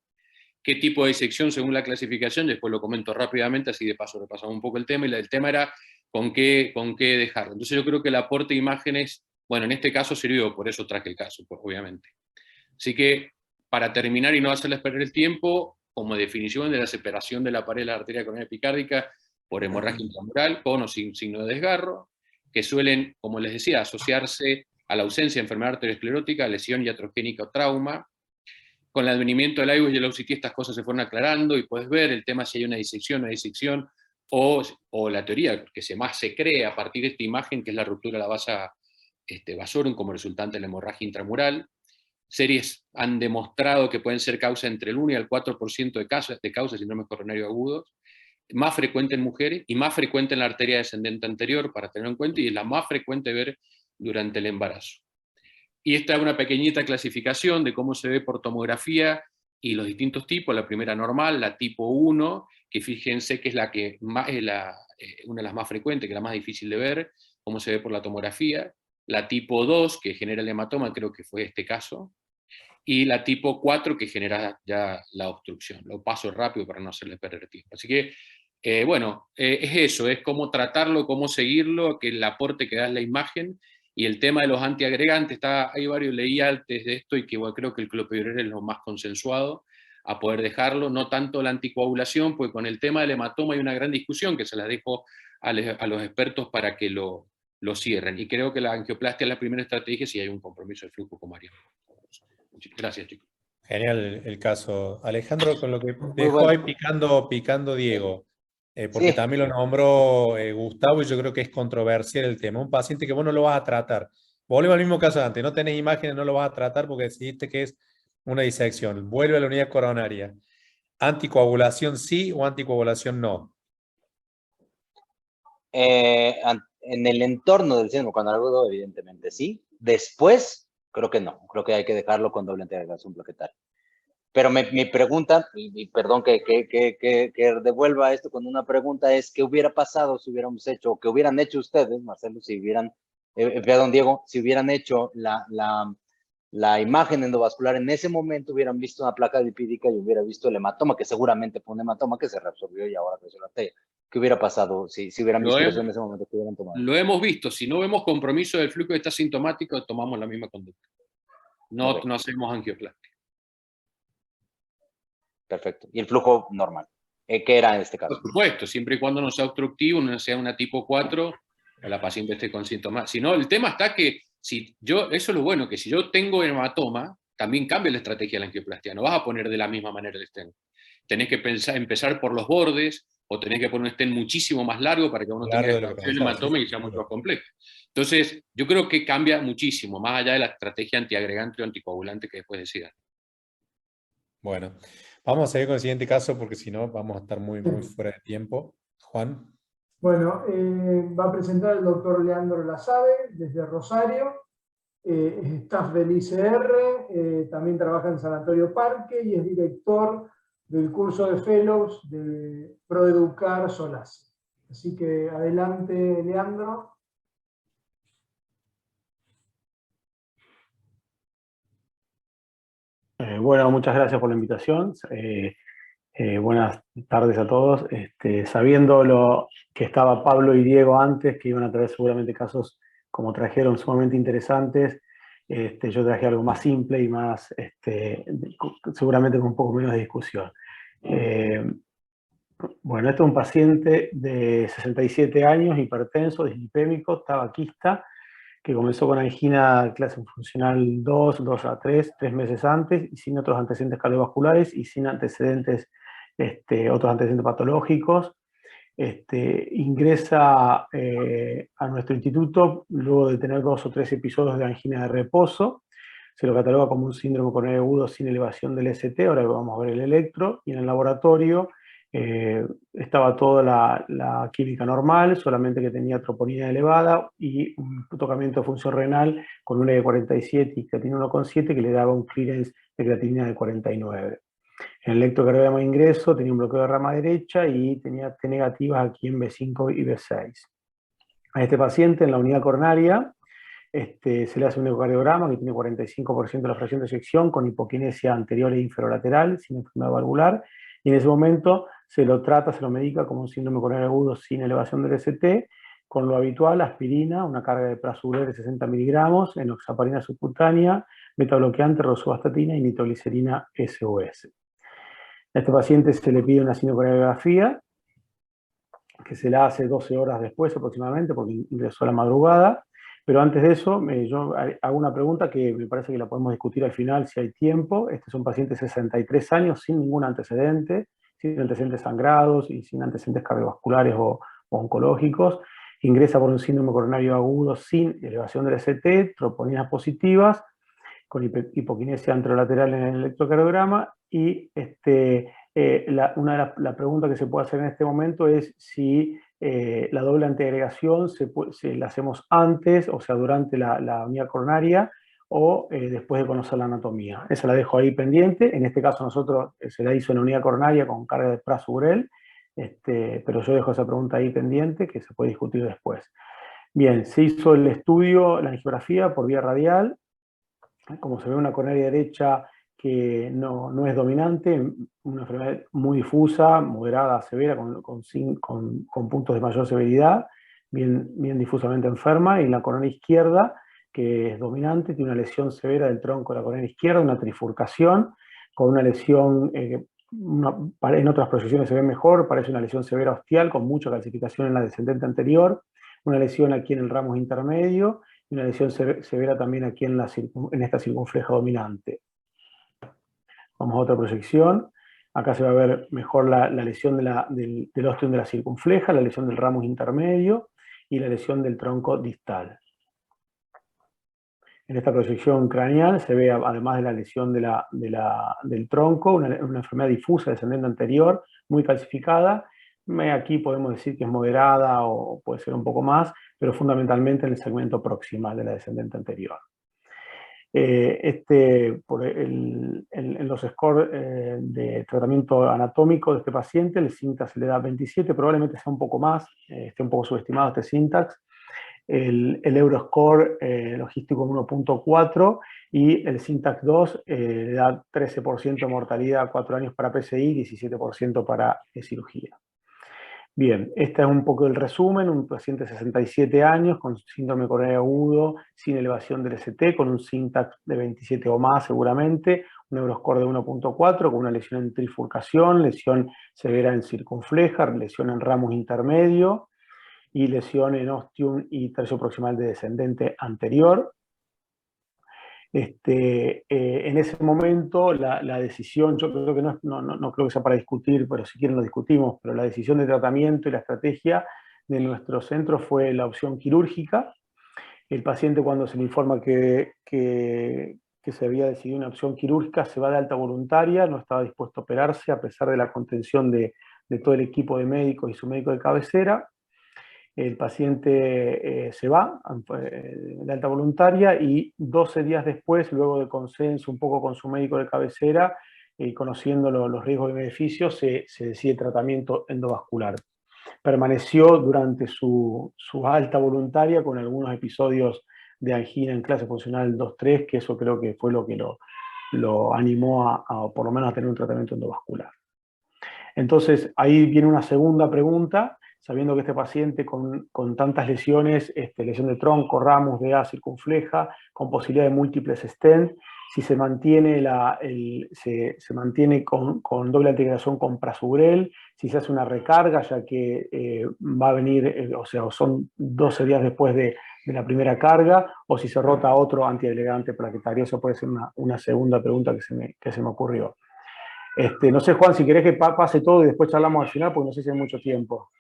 ¿Qué tipo de disección según la clasificación? Después lo comento rápidamente, así de paso repasamos un poco el tema, y el tema era con qué dejarlo. Entonces yo creo que el aporte de imágenes, bueno, en este caso sirvió, por eso traje el caso, pues, obviamente. Así que, para terminar y no hacerles perder el tiempo, como definición de la separación de la pared de la arteria coronaria epicárdica por hemorragia intramural, con o sin signo de desgarro, que suelen, como les decía, asociarse a la ausencia de enfermedad arteriosclerótica, lesión iatrogénica o trauma. Con el advenimiento del IVUS y el OCT estas cosas se fueron aclarando y puedes ver el tema si hay una disección, o la teoría que más se cree a partir de esta imagen, que es la ruptura de la vasa vasorum como resultante de la hemorragia intramural. Series han demostrado que pueden ser causa entre el 1 y el 4% de causas de síndromes coronarios agudos, más frecuente en mujeres y más frecuente en la arteria descendente anterior, para tenerlo en cuenta, y es la más frecuente ver durante el embarazo. Y esta es una pequeñita clasificación de cómo se ve por tomografía y los distintos tipos. La primera normal, la tipo 1, que fíjense que es la que más, una de las más frecuentes, que es la más difícil de ver, cómo se ve por la tomografía. La tipo 2, que genera el hematoma, creo que fue este caso. Y la tipo 4, que genera ya la obstrucción. Lo paso rápido para no hacerles perder tiempo. Así que, bueno, es eso, es cómo tratarlo, cómo seguirlo, que el aporte que da es la imagen. Y el tema de los antiagregantes, hay varios, leí antes de esto, y que bueno, creo que el clopidogrel es lo más consensuado a poder dejarlo, no tanto la anticoagulación, pues con el tema del hematoma hay una gran discusión que se la dejo a los expertos para que lo cierren. Y creo que la angioplastia es la primera estrategia si hay un compromiso de flujo con María. Gracias, chicos. Genial el caso. Alejandro, con lo que dejó ahí picando Diego, porque Sí. también lo nombró Gustavo, y yo creo que es controversial el tema. Un paciente que vos no lo vas a tratar. Volvemos al mismo caso de antes, no tenés imágenes, no lo vas a tratar porque decidiste que es una disección. Vuelve a la unidad coronaria. ¿Anticoagulación sí o anticoagulación no? En el entorno del síndrome coronario agudo, evidentemente sí. Después, creo que no. Creo que hay que dejarlo con doble antiagregación plaquetaria. Pero mi pregunta, y perdón que devuelva esto con una pregunta, es ¿qué hubiera pasado si hubiéramos hecho, o qué hubieran hecho ustedes, Marcelo, si hubieran, perdón, Diego, si hubieran hecho la imagen endovascular en ese momento, hubieran visto una placa lipídica y hubiera visto el hematoma, que seguramente fue un hematoma que se reabsorbió y ahora creció la arteria? ¿Qué hubiera pasado si hubieran visto eso en ese momento que hubieran tomado? Lo hemos visto. Si no vemos compromiso del flujo que está sintomático, tomamos la misma conducta. No hacemos angioplastia. Perfecto. ¿Y el flujo normal? ¿Qué era en este caso? Por supuesto, siempre y cuando no sea obstructivo, no sea una tipo 4, o la paciente esté con síntomas. Si no, el tema está que eso es lo bueno, que si yo tengo hematoma, también cambia la estrategia de la angioplastia. No vas a poner de la misma manera el stent. Tenés que empezar por los bordes, o tenés que poner un stent muchísimo más largo para que uno tenga el hematoma y sea mucho más complejo. Entonces, yo creo que cambia muchísimo, más allá de la estrategia antiagregante o anticoagulante que después decidan. Bueno, vamos a seguir con el siguiente caso porque si no vamos a estar muy fuera de tiempo. Juan. Bueno, va a presentar el doctor Leandro Lasabe desde Rosario, es staff del ICR, también trabaja en Sanatorio Parque y es director del curso de Fellows de ProEducar Solase. Así que adelante, Leandro. Bueno, muchas gracias por la invitación. Buenas tardes a todos. Sabiendo lo que estaba Pablo y Diego antes, que iban a traer seguramente casos como trajeron sumamente interesantes, yo traje algo más simple y más, seguramente con un poco menos de discusión. Bueno, este es un paciente de 67 años, hipertenso, dislipémico, tabaquista, que comenzó con angina clase funcional 2 a 3 meses antes, y sin otros antecedentes cardiovasculares y sin antecedentes, otros antecedentes patológicos. Ingresa a nuestro instituto luego de tener 2 o 3 episodios de angina de reposo. Se lo cataloga como un síndrome coronario agudo sin elevación del ST, ahora vamos a ver el electro, y en el laboratorio Estaba toda la química normal, solamente que tenía troponina elevada y un tocamiento de función renal con una de 47 y creatinina 1,7 que le daba un clearance de creatinina de 49. En el electrocardiograma de ingreso tenía un bloqueo de rama derecha y tenía T negativas aquí en B5 y B6. A este paciente en la unidad coronaria se le hace un ecocardiograma que tiene 45% de la fracción de eyección con hipoquinesia anterior e inferolateral, sin enfermedad valvular, y en ese momento se lo trata, se lo medica como un síndrome coronario agudo sin elevación del ST, con lo habitual, aspirina, una carga de prasugrel de 60 miligramos, enoxaparina subcutánea, betabloqueante, rosuvastatina y nitroglicerina SOS. A este paciente se le pide una sinocoronagrafía, que se la hace 12 horas después aproximadamente, porque ingresó a la madrugada. Pero antes de eso, yo hago una pregunta que me parece que la podemos discutir al final si hay tiempo. Este es un paciente de 63 años, sin ningún antecedente, sin antecedentes sangrados y sin antecedentes cardiovasculares o oncológicos. Ingresa por un síndrome coronario agudo sin elevación del ST, troponinas positivas, con hipoquinesia anterolateral en el electrocardiograma, y la pregunta que se puede hacer en este momento es si la doble antiagregación la hacemos antes, o sea, durante la unidad coronaria, o después de conocer la anatomía. Esa la dejo ahí pendiente. En este caso nosotros se la hizo en la unidad coronaria con carga de prasugrel, pero yo dejo esa pregunta ahí pendiente, que se puede discutir después. Bien, se hizo el estudio, la angiografía por vía radial. Como se ve, una coronaria derecha que no es dominante, una enfermedad muy difusa, moderada, severa, con puntos de mayor severidad, bien difusamente enferma, y en la coronaria izquierda, que es dominante, tiene una lesión severa del tronco de la coronaria izquierda, una trifurcación, con una lesión, en otras proyecciones se ve mejor, parece una lesión severa ostial, con mucha calcificación en la descendente anterior, una lesión aquí en el ramo intermedio, y una lesión severa también aquí en esta circunfleja dominante. Vamos a otra proyección. Acá se va a ver mejor la lesión del ostium de la circunfleja, la lesión del ramus intermedio y la lesión del tronco distal. En esta proyección craneal se ve, además de la lesión del tronco, una enfermedad difusa descendente anterior, muy calcificada. Aquí podemos decir que es moderada o puede ser un poco más, pero fundamentalmente en el segmento proximal de la descendente anterior. En los scores de tratamiento anatómico de este paciente, el Syntax le da 27, probablemente sea un poco más, esté un poco subestimado este Syntax. El Euroscore logístico 1.4 y el Syntax 2 le da 13% de mortalidad a 4 años para PCI, 17% para cirugía. Bien, este es un poco el resumen. Un paciente de 67 años con síndrome coronario agudo, sin elevación del ST, con un Syntax de 27 o más seguramente, un Euroscore de 1.4, con una lesión en trifurcación, lesión severa en circunfleja, lesión en ramus intermedio y lesión en ostium y tercio proximal de descendente anterior. En ese momento la decisión, yo creo que no creo que sea para discutir, pero si quieren lo discutimos, pero la decisión de tratamiento y la estrategia de nuestro centro fue la opción quirúrgica. El paciente, cuando se le informa que se había decidido una opción quirúrgica, se va de alta voluntaria, no estaba dispuesto a operarse a pesar de la contención de todo el equipo de médicos y su médico de cabecera. El paciente se va de alta voluntaria y 12 días después, luego de consenso un poco con su médico de cabecera y conociendo los riesgos y beneficios, se decide tratamiento endovascular. Permaneció durante su alta voluntaria con algunos episodios de angina en clase funcional 2-3, que eso creo que fue lo que lo animó a por lo menos a tener un tratamiento endovascular. Entonces, ahí viene una segunda pregunta, sabiendo que este paciente con tantas lesiones, lesión de tronco, ramus, DA, circunfleja, con posibilidad de múltiples stent, si se mantiene, se mantiene con doble antiagregación con prasugrel, si se hace una recarga, ya que va a venir, o sea, son 12 días después de la primera carga, o si se rota otro antiagregante plaquetario. Eso puede ser una segunda pregunta que se me ocurrió. No sé, Juan, si querés que pase todo y después charlamos al final, porque no sé si hay mucho tiempo.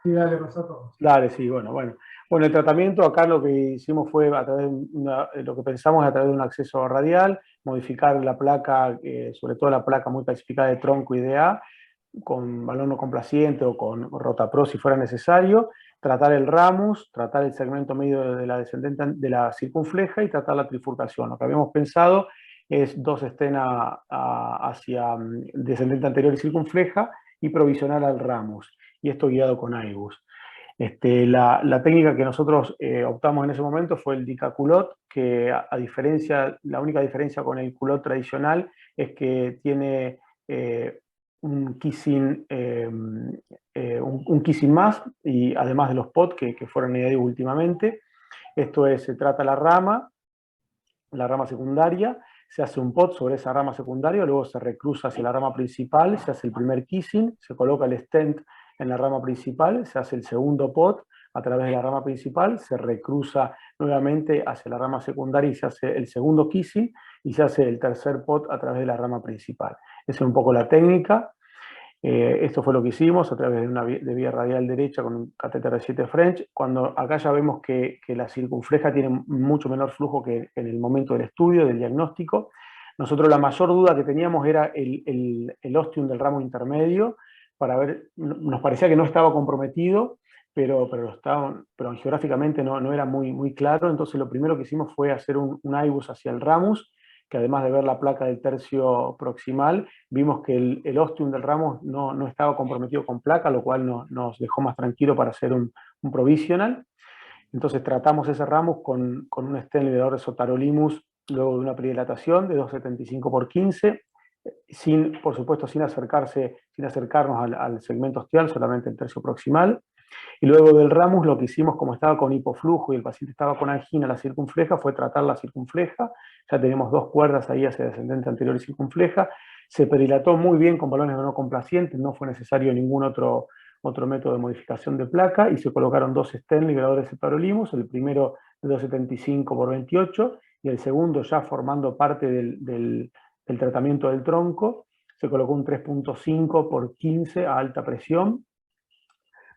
Sí, dale, pasa todo. Dale, sí, bueno. Bueno, el tratamiento acá lo que hicimos fue a través de lo que pensamos a través de un acceso radial, modificar la placa, sobre todo la placa muy calcificada de tronco y DA, con balón no complaciente o con Rotapro si fuera necesario, tratar el ramus, tratar el segmento medio de la descendente de la circunfleja y tratar la trifurcación. Lo que habíamos pensado es 2 stents hacia descendente anterior y circunfleja y provisional al ramus, y esto guiado con IBUS. La técnica que nosotros optamos en ese momento fue el Dica culot, que la única diferencia con el culot tradicional es que tiene un kissing más, y además de los POT que fueron añadidos últimamente. Esto es, se trata la rama secundaria, se hace un pot sobre esa rama secundaria, luego se recruza hacia la rama principal, se hace el primer kissing, se coloca el stent en la rama principal, se hace el segundo pot a través de la rama principal, se recruza nuevamente hacia la rama secundaria y se hace el segundo kissing, y se hace el tercer pot a través de la rama principal. Esa es un poco la técnica. Esto fue lo que hicimos a través de vía radial derecha con un catéter de 7 French, cuando acá ya vemos que la circunfleja tiene mucho menor flujo que en el momento del estudio, del diagnóstico. Nosotros la mayor duda que teníamos era el ostium del ramo intermedio, para ver, nos parecía que no estaba comprometido, pero angiográficamente no era muy claro. Entonces lo primero que hicimos fue hacer un IBUS hacia el ramus, que además de ver la placa del tercio proximal, vimos que el ostium del ramus no estaba comprometido con placa, lo cual nos dejó más tranquilo para hacer un provisional. Entonces tratamos ese ramus con un stent liberador de sotarolimus luego de una predilatación de 2,75 por 15, por supuesto sin acercarnos al segmento ostial, solamente el tercio proximal. Y luego del ramus lo que hicimos, como estaba con hipoflujo y el paciente estaba con angina la circunfleja, fue tratar la circunfleja. Ya tenemos 2 cuerdas ahí hacia descendente anterior y circunfleja. Se perilató muy bien con balones no complacientes, no fue necesario ningún otro método de modificación de placa, y se colocaron 2 stents liberadores de sotarolimus, el primero de 2,75 por 28 y el segundo, ya formando parte del tratamiento del tronco, se colocó un 3,5 por 15 a alta presión.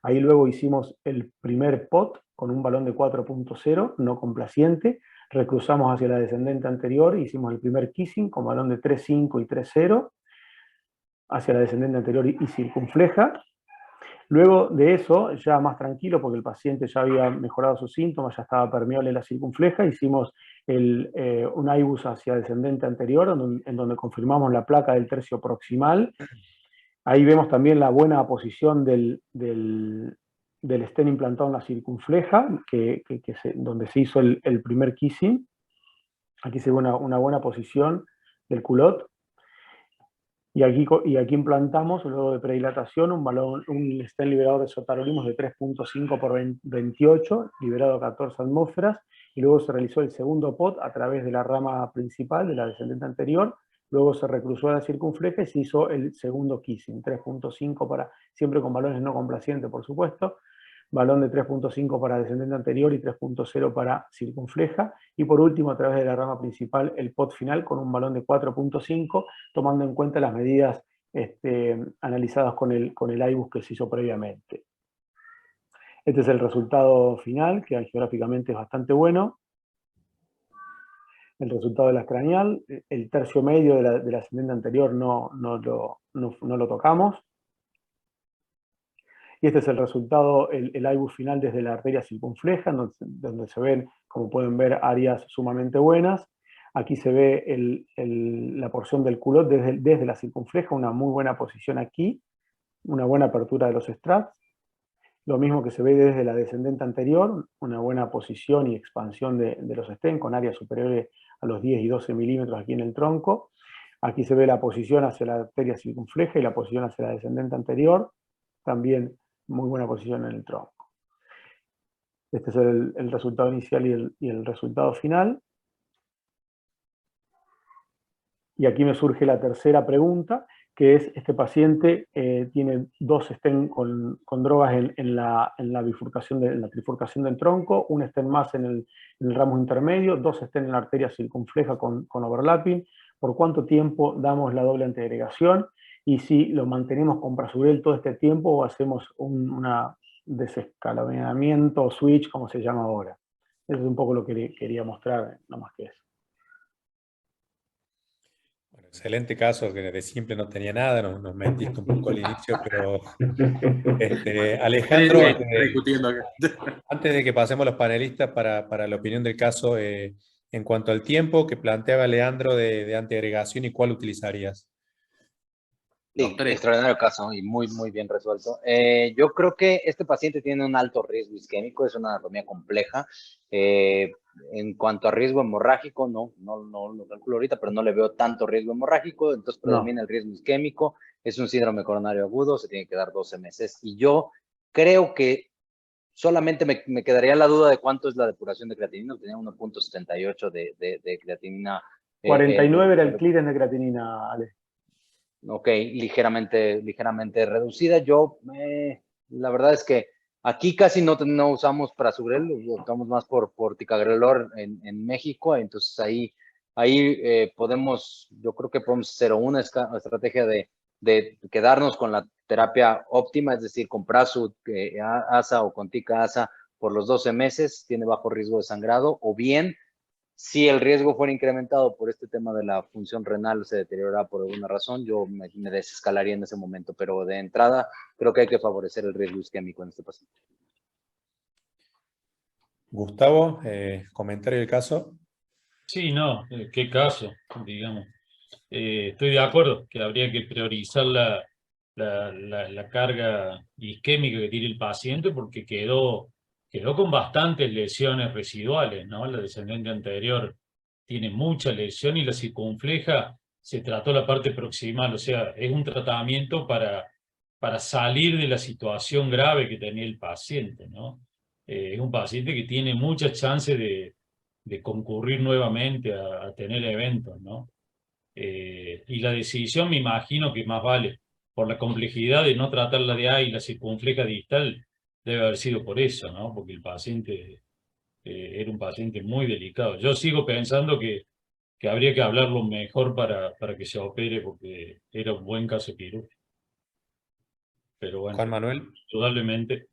Ahí luego hicimos el primer pot con un balón de 4,0 no complaciente, recruzamos hacia la descendente anterior, hicimos el primer kissing con balón de 3,5 y 3,0 hacia la descendente anterior y circunfleja. Luego de eso, ya más tranquilo, porque el paciente ya había mejorado sus síntomas, ya estaba permeable la circunfleja, hicimos un IBUS hacia descendente anterior, en donde confirmamos la placa del tercio proximal. Ahí vemos también la buena posición del stent implantado en la circunfleja, donde se hizo el primer kissing. Aquí se ve una buena posición del culot. Y aquí implantamos, luego de predilatación, un stent liberador de sotarolimus de 3,5 por 28, liberado a 14 atmósferas, y luego se realizó el segundo pot a través de la rama principal de la descendente anterior. Luego se recruzó a la circunfleja y se hizo el segundo kissing, 3,5 siempre con balones no complacientes, por supuesto, balón de 3,5 para descendente anterior y 3,0 para circunfleja, y por último a través de la rama principal el pot final con un balón de 4,5, tomando en cuenta las medidas analizadas con el IBUS que se hizo previamente. Este es el resultado final, que angiográficamente es bastante bueno. El resultado de la craneal, el tercio medio de la ascendente anterior no lo tocamos. Y este es el resultado, el IBUS final desde la arteria circunfleja, donde se ven, como pueden ver, áreas sumamente buenas. Aquí se ve la porción del culot desde la circunfleja, una muy buena posición aquí, una buena apertura de los strats. Lo mismo que se ve desde la descendente anterior, una buena posición y expansión de los stents con áreas superiores a los 10 y 12 milímetros aquí en el tronco. Aquí se ve la posición hacia la arteria circunfleja y la posición hacia la descendente anterior, también muy buena posición en el tronco. Este es el resultado inicial y el resultado final. Y aquí me surge la tercera pregunta, que es, este paciente tiene 2 stents con drogas en la bifurcación, en la trifurcación del tronco, un stent más en el ramo intermedio, 2 stents en la arteria circunfleja con overlapping. ¿Por cuánto tiempo damos la doble antiagregación? Y si lo mantenemos con Prasugrel todo este tiempo o hacemos un desescalonamiento o switch, como se llama ahora. Eso es un poco lo que quería mostrar, no más que eso. Bueno, Excelente caso, que de simple no tenía nada, nos mentiste un poco al inicio, pero Alejandro, antes de que pasemos los panelistas para la opinión del caso, en cuanto al tiempo que planteaba Leandro de antiagregación y cuál utilizarías. Sí, extraordinario caso y muy, muy bien resuelto. Yo creo que este paciente tiene un alto riesgo isquémico, es una anatomía compleja. En cuanto a riesgo hemorrágico, no lo calculo ahorita, pero no le veo tanto riesgo hemorrágico, entonces predomina el riesgo isquémico, es un síndrome coronario agudo, se tiene que dar 12 meses. Y yo creo que solamente me quedaría la duda de cuánto es la depuración de creatinina, tenía 1.78 de creatinina. 49 era el clearance de creatinina, Ale. Ok, ligeramente reducida. Yo, la verdad es que aquí casi no usamos Prasugrel, lo usamos más por ticagrelor en México, entonces ahí podemos, yo creo que podemos hacer una estrategia de quedarnos con la terapia óptima, es decir, con Prasu ASA o con Tica ASA por los 12 meses, tiene bajo riesgo de sangrado, o bien si el riesgo fuera incrementado por este tema de la función renal, se deteriora por alguna razón, yo me desescalaría en ese momento, pero de entrada creo que hay que favorecer el riesgo isquémico en este paciente. Gustavo, comentario del caso. Sí, no, qué caso, digamos. Estoy de acuerdo que habría que priorizar la carga isquémica que tiene el paciente porque quedó con bastantes lesiones residuales, ¿no? La descendente anterior tiene mucha lesión y la circunfleja se trató la parte proximal, o sea, es un tratamiento para salir de la situación grave que tenía el paciente, ¿no? Es un paciente que tiene muchas chances de concurrir nuevamente a tener eventos, ¿no? Y la decisión me imagino que más vale, por la complejidad de no tratar la DA y la circunfleja distal, debe haber sido por eso, ¿no? Porque el paciente era un paciente muy delicado. Yo sigo pensando que habría que hablarlo mejor para que se opere porque era un buen caso quirúrgico. Pero bueno, Juan Manuel. indudablemente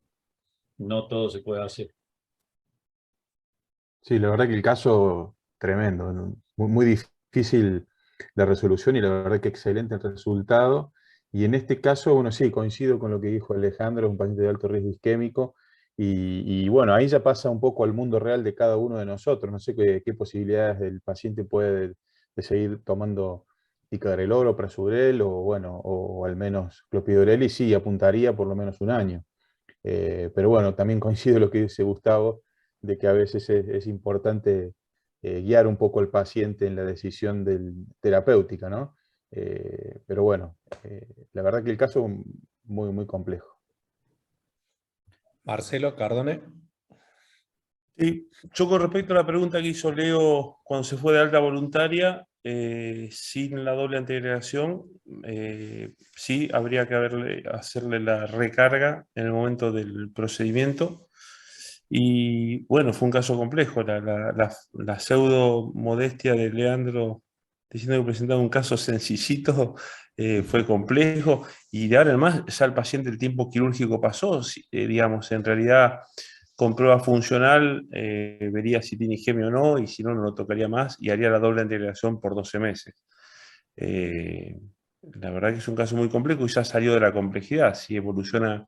no todo se puede hacer. Sí, la verdad que el caso tremendo, ¿no? Muy difícil la resolución y la verdad que excelente el resultado. Y en este caso, bueno, sí, coincido con lo que dijo Alejandro, es un paciente de alto riesgo isquémico. Y bueno, ahí ya pasa un poco al mundo real de cada uno de nosotros. No sé qué posibilidades el paciente puede de seguir tomando ticagrelor o prasugrel o bueno, o al menos clopidogrel, y sí, apuntaría por lo menos un año. Pero bueno, también coincido en lo que dice Gustavo, de que a veces es importante guiar un poco al paciente en la decisión terapéutica, ¿no? Pero bueno, la verdad que el caso es muy, muy complejo. Marcelo Cardone. Sí, yo con respecto a la pregunta que hizo Leo cuando se fue de alta voluntaria, sin la doble antiagregación, sí habría que hacerle la recarga en el momento del procedimiento. Y bueno, fue un caso complejo. La pseudo modestia de Leandro diciendo que presentaba un caso sencillito fue complejo. Y de ahora en más, ya el paciente el tiempo quirúrgico pasó, digamos, en realidad con prueba funcional vería si tiene isquemia o no, y si no, no lo tocaría más y haría la doble antiagregación por 12 meses. La verdad que es un caso muy complejo y ya salió de la complejidad. Si evoluciona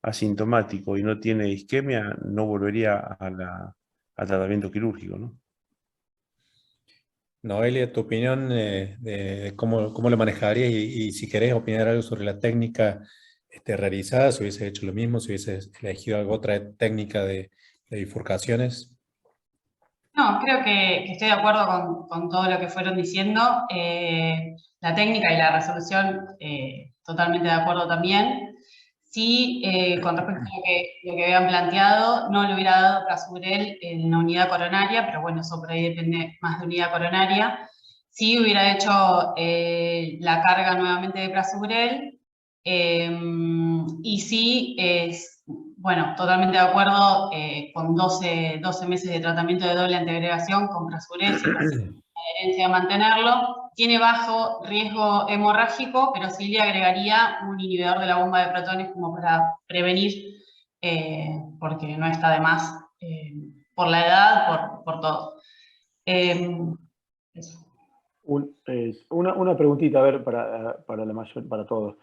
asintomático y no tiene isquemia, no volvería al tratamiento quirúrgico, ¿no? Noelia, tu opinión de cómo lo manejarías y si querés opinar algo sobre la técnica realizada, si hubiese hecho lo mismo, si hubiese elegido alguna otra técnica de bifurcaciones. No, creo que estoy de acuerdo con todo lo que fueron diciendo. La técnica y la resolución, totalmente de acuerdo también. Sí, con respecto a lo que habían planteado, no le hubiera dado Prasugrel en la unidad coronaria, pero bueno, eso por ahí depende más de unidad coronaria. Sí hubiera hecho la carga nuevamente de Prasugrel, y sí, bueno, totalmente de acuerdo con 12 meses de tratamiento de doble antiagregación con Prasugrel, si el paciente tiene adherencia de mantenerlo. Tiene bajo riesgo hemorrágico, pero sí le agregaría un inhibidor de la bomba de protones como para prevenir, porque no está de más, por la edad, por todo. Eso. Una preguntita, a ver, para todos.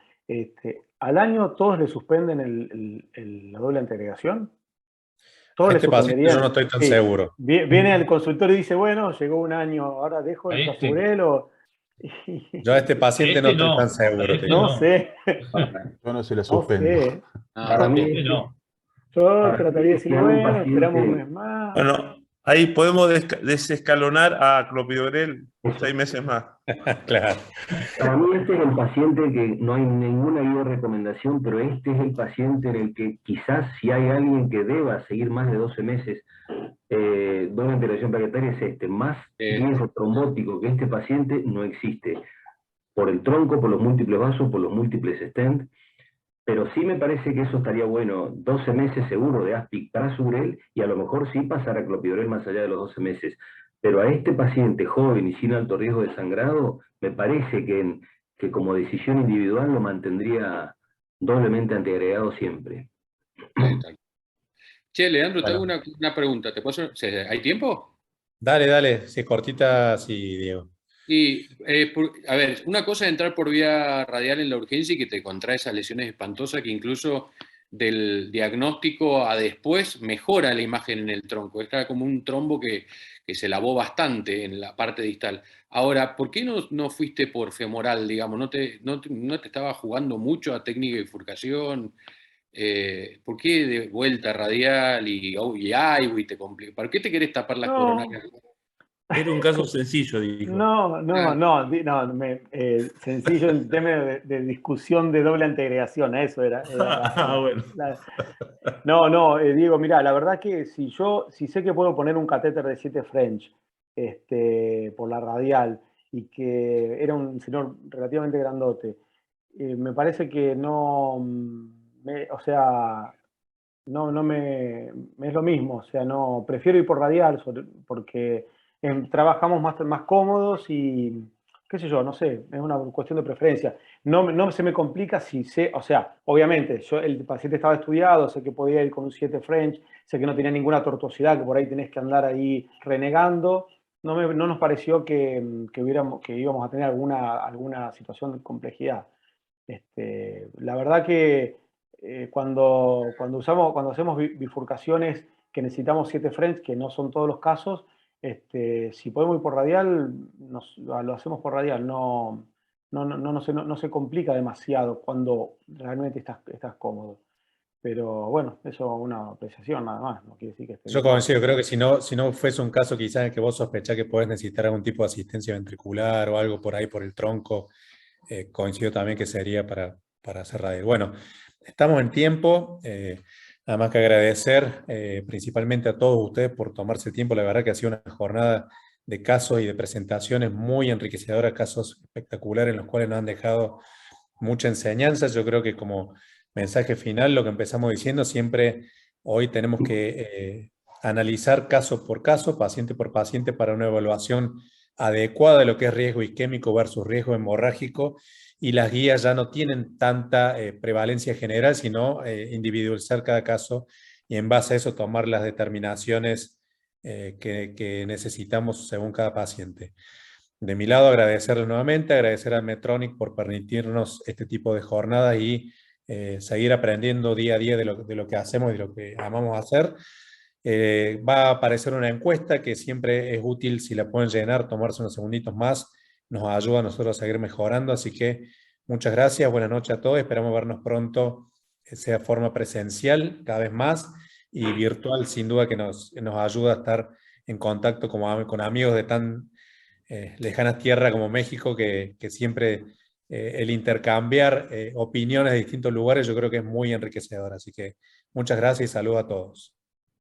¿Al año todos le suspenden la doble antiagregación? ¿Todos le paciente yo no suspenderían? estoy tan Sí. seguro. Viene al consultorio y dice, bueno, llegó un año, ahora dejo el Prasugrel o... Yo a este paciente no estoy tan seguro. No sé. Yo no se la No suspendo. sé. Para mí, Yo para trataría de decirle, mí, un bueno, esperamos un paciente- mes más. Bueno, ahí podemos desescalonar a clopidogrel 6 meses más. Claro. Para mí este es el paciente que no hay ninguna guía de recomendación, pero este es el paciente en el que quizás si hay alguien que deba seguir más de 12 meses doble interacción plaquetaria es este. Más riesgo trombótico que este paciente no existe. Por el tronco, por los múltiples vasos, por los múltiples stents. Pero sí me parece que eso estaría bueno, 12 meses seguro de Aspic Prasugrel y a lo mejor sí pasar a clopidogrel más allá de los 12 meses. Pero a este paciente joven y sin alto riesgo de sangrado, me parece que como decisión individual lo mantendría doblemente antiagregado siempre. Che, Leandro, te hago una pregunta. ¿Te puedo hacer? ¿Hay tiempo? Dale, si es cortita, sí, Diego. Y, a ver, una cosa es entrar por vía radial en la urgencia y que te contrae esas lesiones espantosas que incluso del diagnóstico a después mejora la imagen en el tronco. Es como un trombo que se lavó bastante en la parte distal. Ahora, ¿por qué no fuiste por femoral, digamos? ¿No te estaba jugando mucho a técnica de bifurcación? ¿Por qué de vuelta radial y te complica? ¿Por qué te querés tapar las coronarias? Era un caso sencillo, dijo. Sencillo el tema de discusión de doble antiagregación, eso era. Bueno. Diego, mirá, la verdad que si sé que puedo poner un catéter de 7 French por la radial y que era un señor relativamente grandote, me parece que no me es lo mismo, o sea, no, prefiero ir por radial porque trabajamos más cómodos y qué sé yo, no sé, es una cuestión de preferencia. No se me complica si sé, o sea, obviamente, el paciente estaba estudiado, sé que podía ir con un 7 French, sé que no tenía ninguna tortuosidad, que por ahí tenés que andar ahí renegando. No nos pareció que íbamos a tener alguna situación de complejidad. La verdad que cuando hacemos bifurcaciones que necesitamos 7 French, que no son todos los casos, si podemos ir por radial, lo hacemos por radial. No se complica demasiado cuando realmente estás cómodo. Pero bueno, eso es una apreciación nada más. No quiere decir que Yo coincido, creo que si no fuese un caso quizás en que vos sospechás que podés necesitar algún tipo de asistencia ventricular o algo por ahí por el tronco, coincido también que sería para hacer radial. Bueno, estamos en tiempo. Nada más que agradecer principalmente a todos ustedes por tomarse el tiempo. La verdad que ha sido una jornada de casos y de presentaciones muy enriquecedora, casos espectaculares en los cuales nos han dejado mucha enseñanza. Yo creo que como mensaje final, lo que empezamos diciendo, siempre hoy tenemos que analizar caso por caso, paciente por paciente, para una evaluación adecuada de lo que es riesgo isquémico versus riesgo hemorrágico, y las guías ya no tienen tanta prevalencia general, sino individualizar cada caso y en base a eso tomar las determinaciones que necesitamos según cada paciente. De mi lado, agradecerles nuevamente, agradecer a Medtronic por permitirnos este tipo de jornadas y seguir aprendiendo día a día de lo que hacemos y de lo que amamos hacer. Va a aparecer una encuesta que siempre es útil, si la pueden llenar, tomarse unos segunditos más, nos ayuda a nosotros a seguir mejorando. Así que muchas gracias, buenas noches a todos, esperamos vernos pronto, sea de forma presencial cada vez más y virtual, sin duda que nos ayuda a estar en contacto con amigos de tan lejanas tierras como México, que siempre el intercambiar opiniones de distintos lugares yo creo que es muy enriquecedor. Así que muchas gracias y saludos a todos.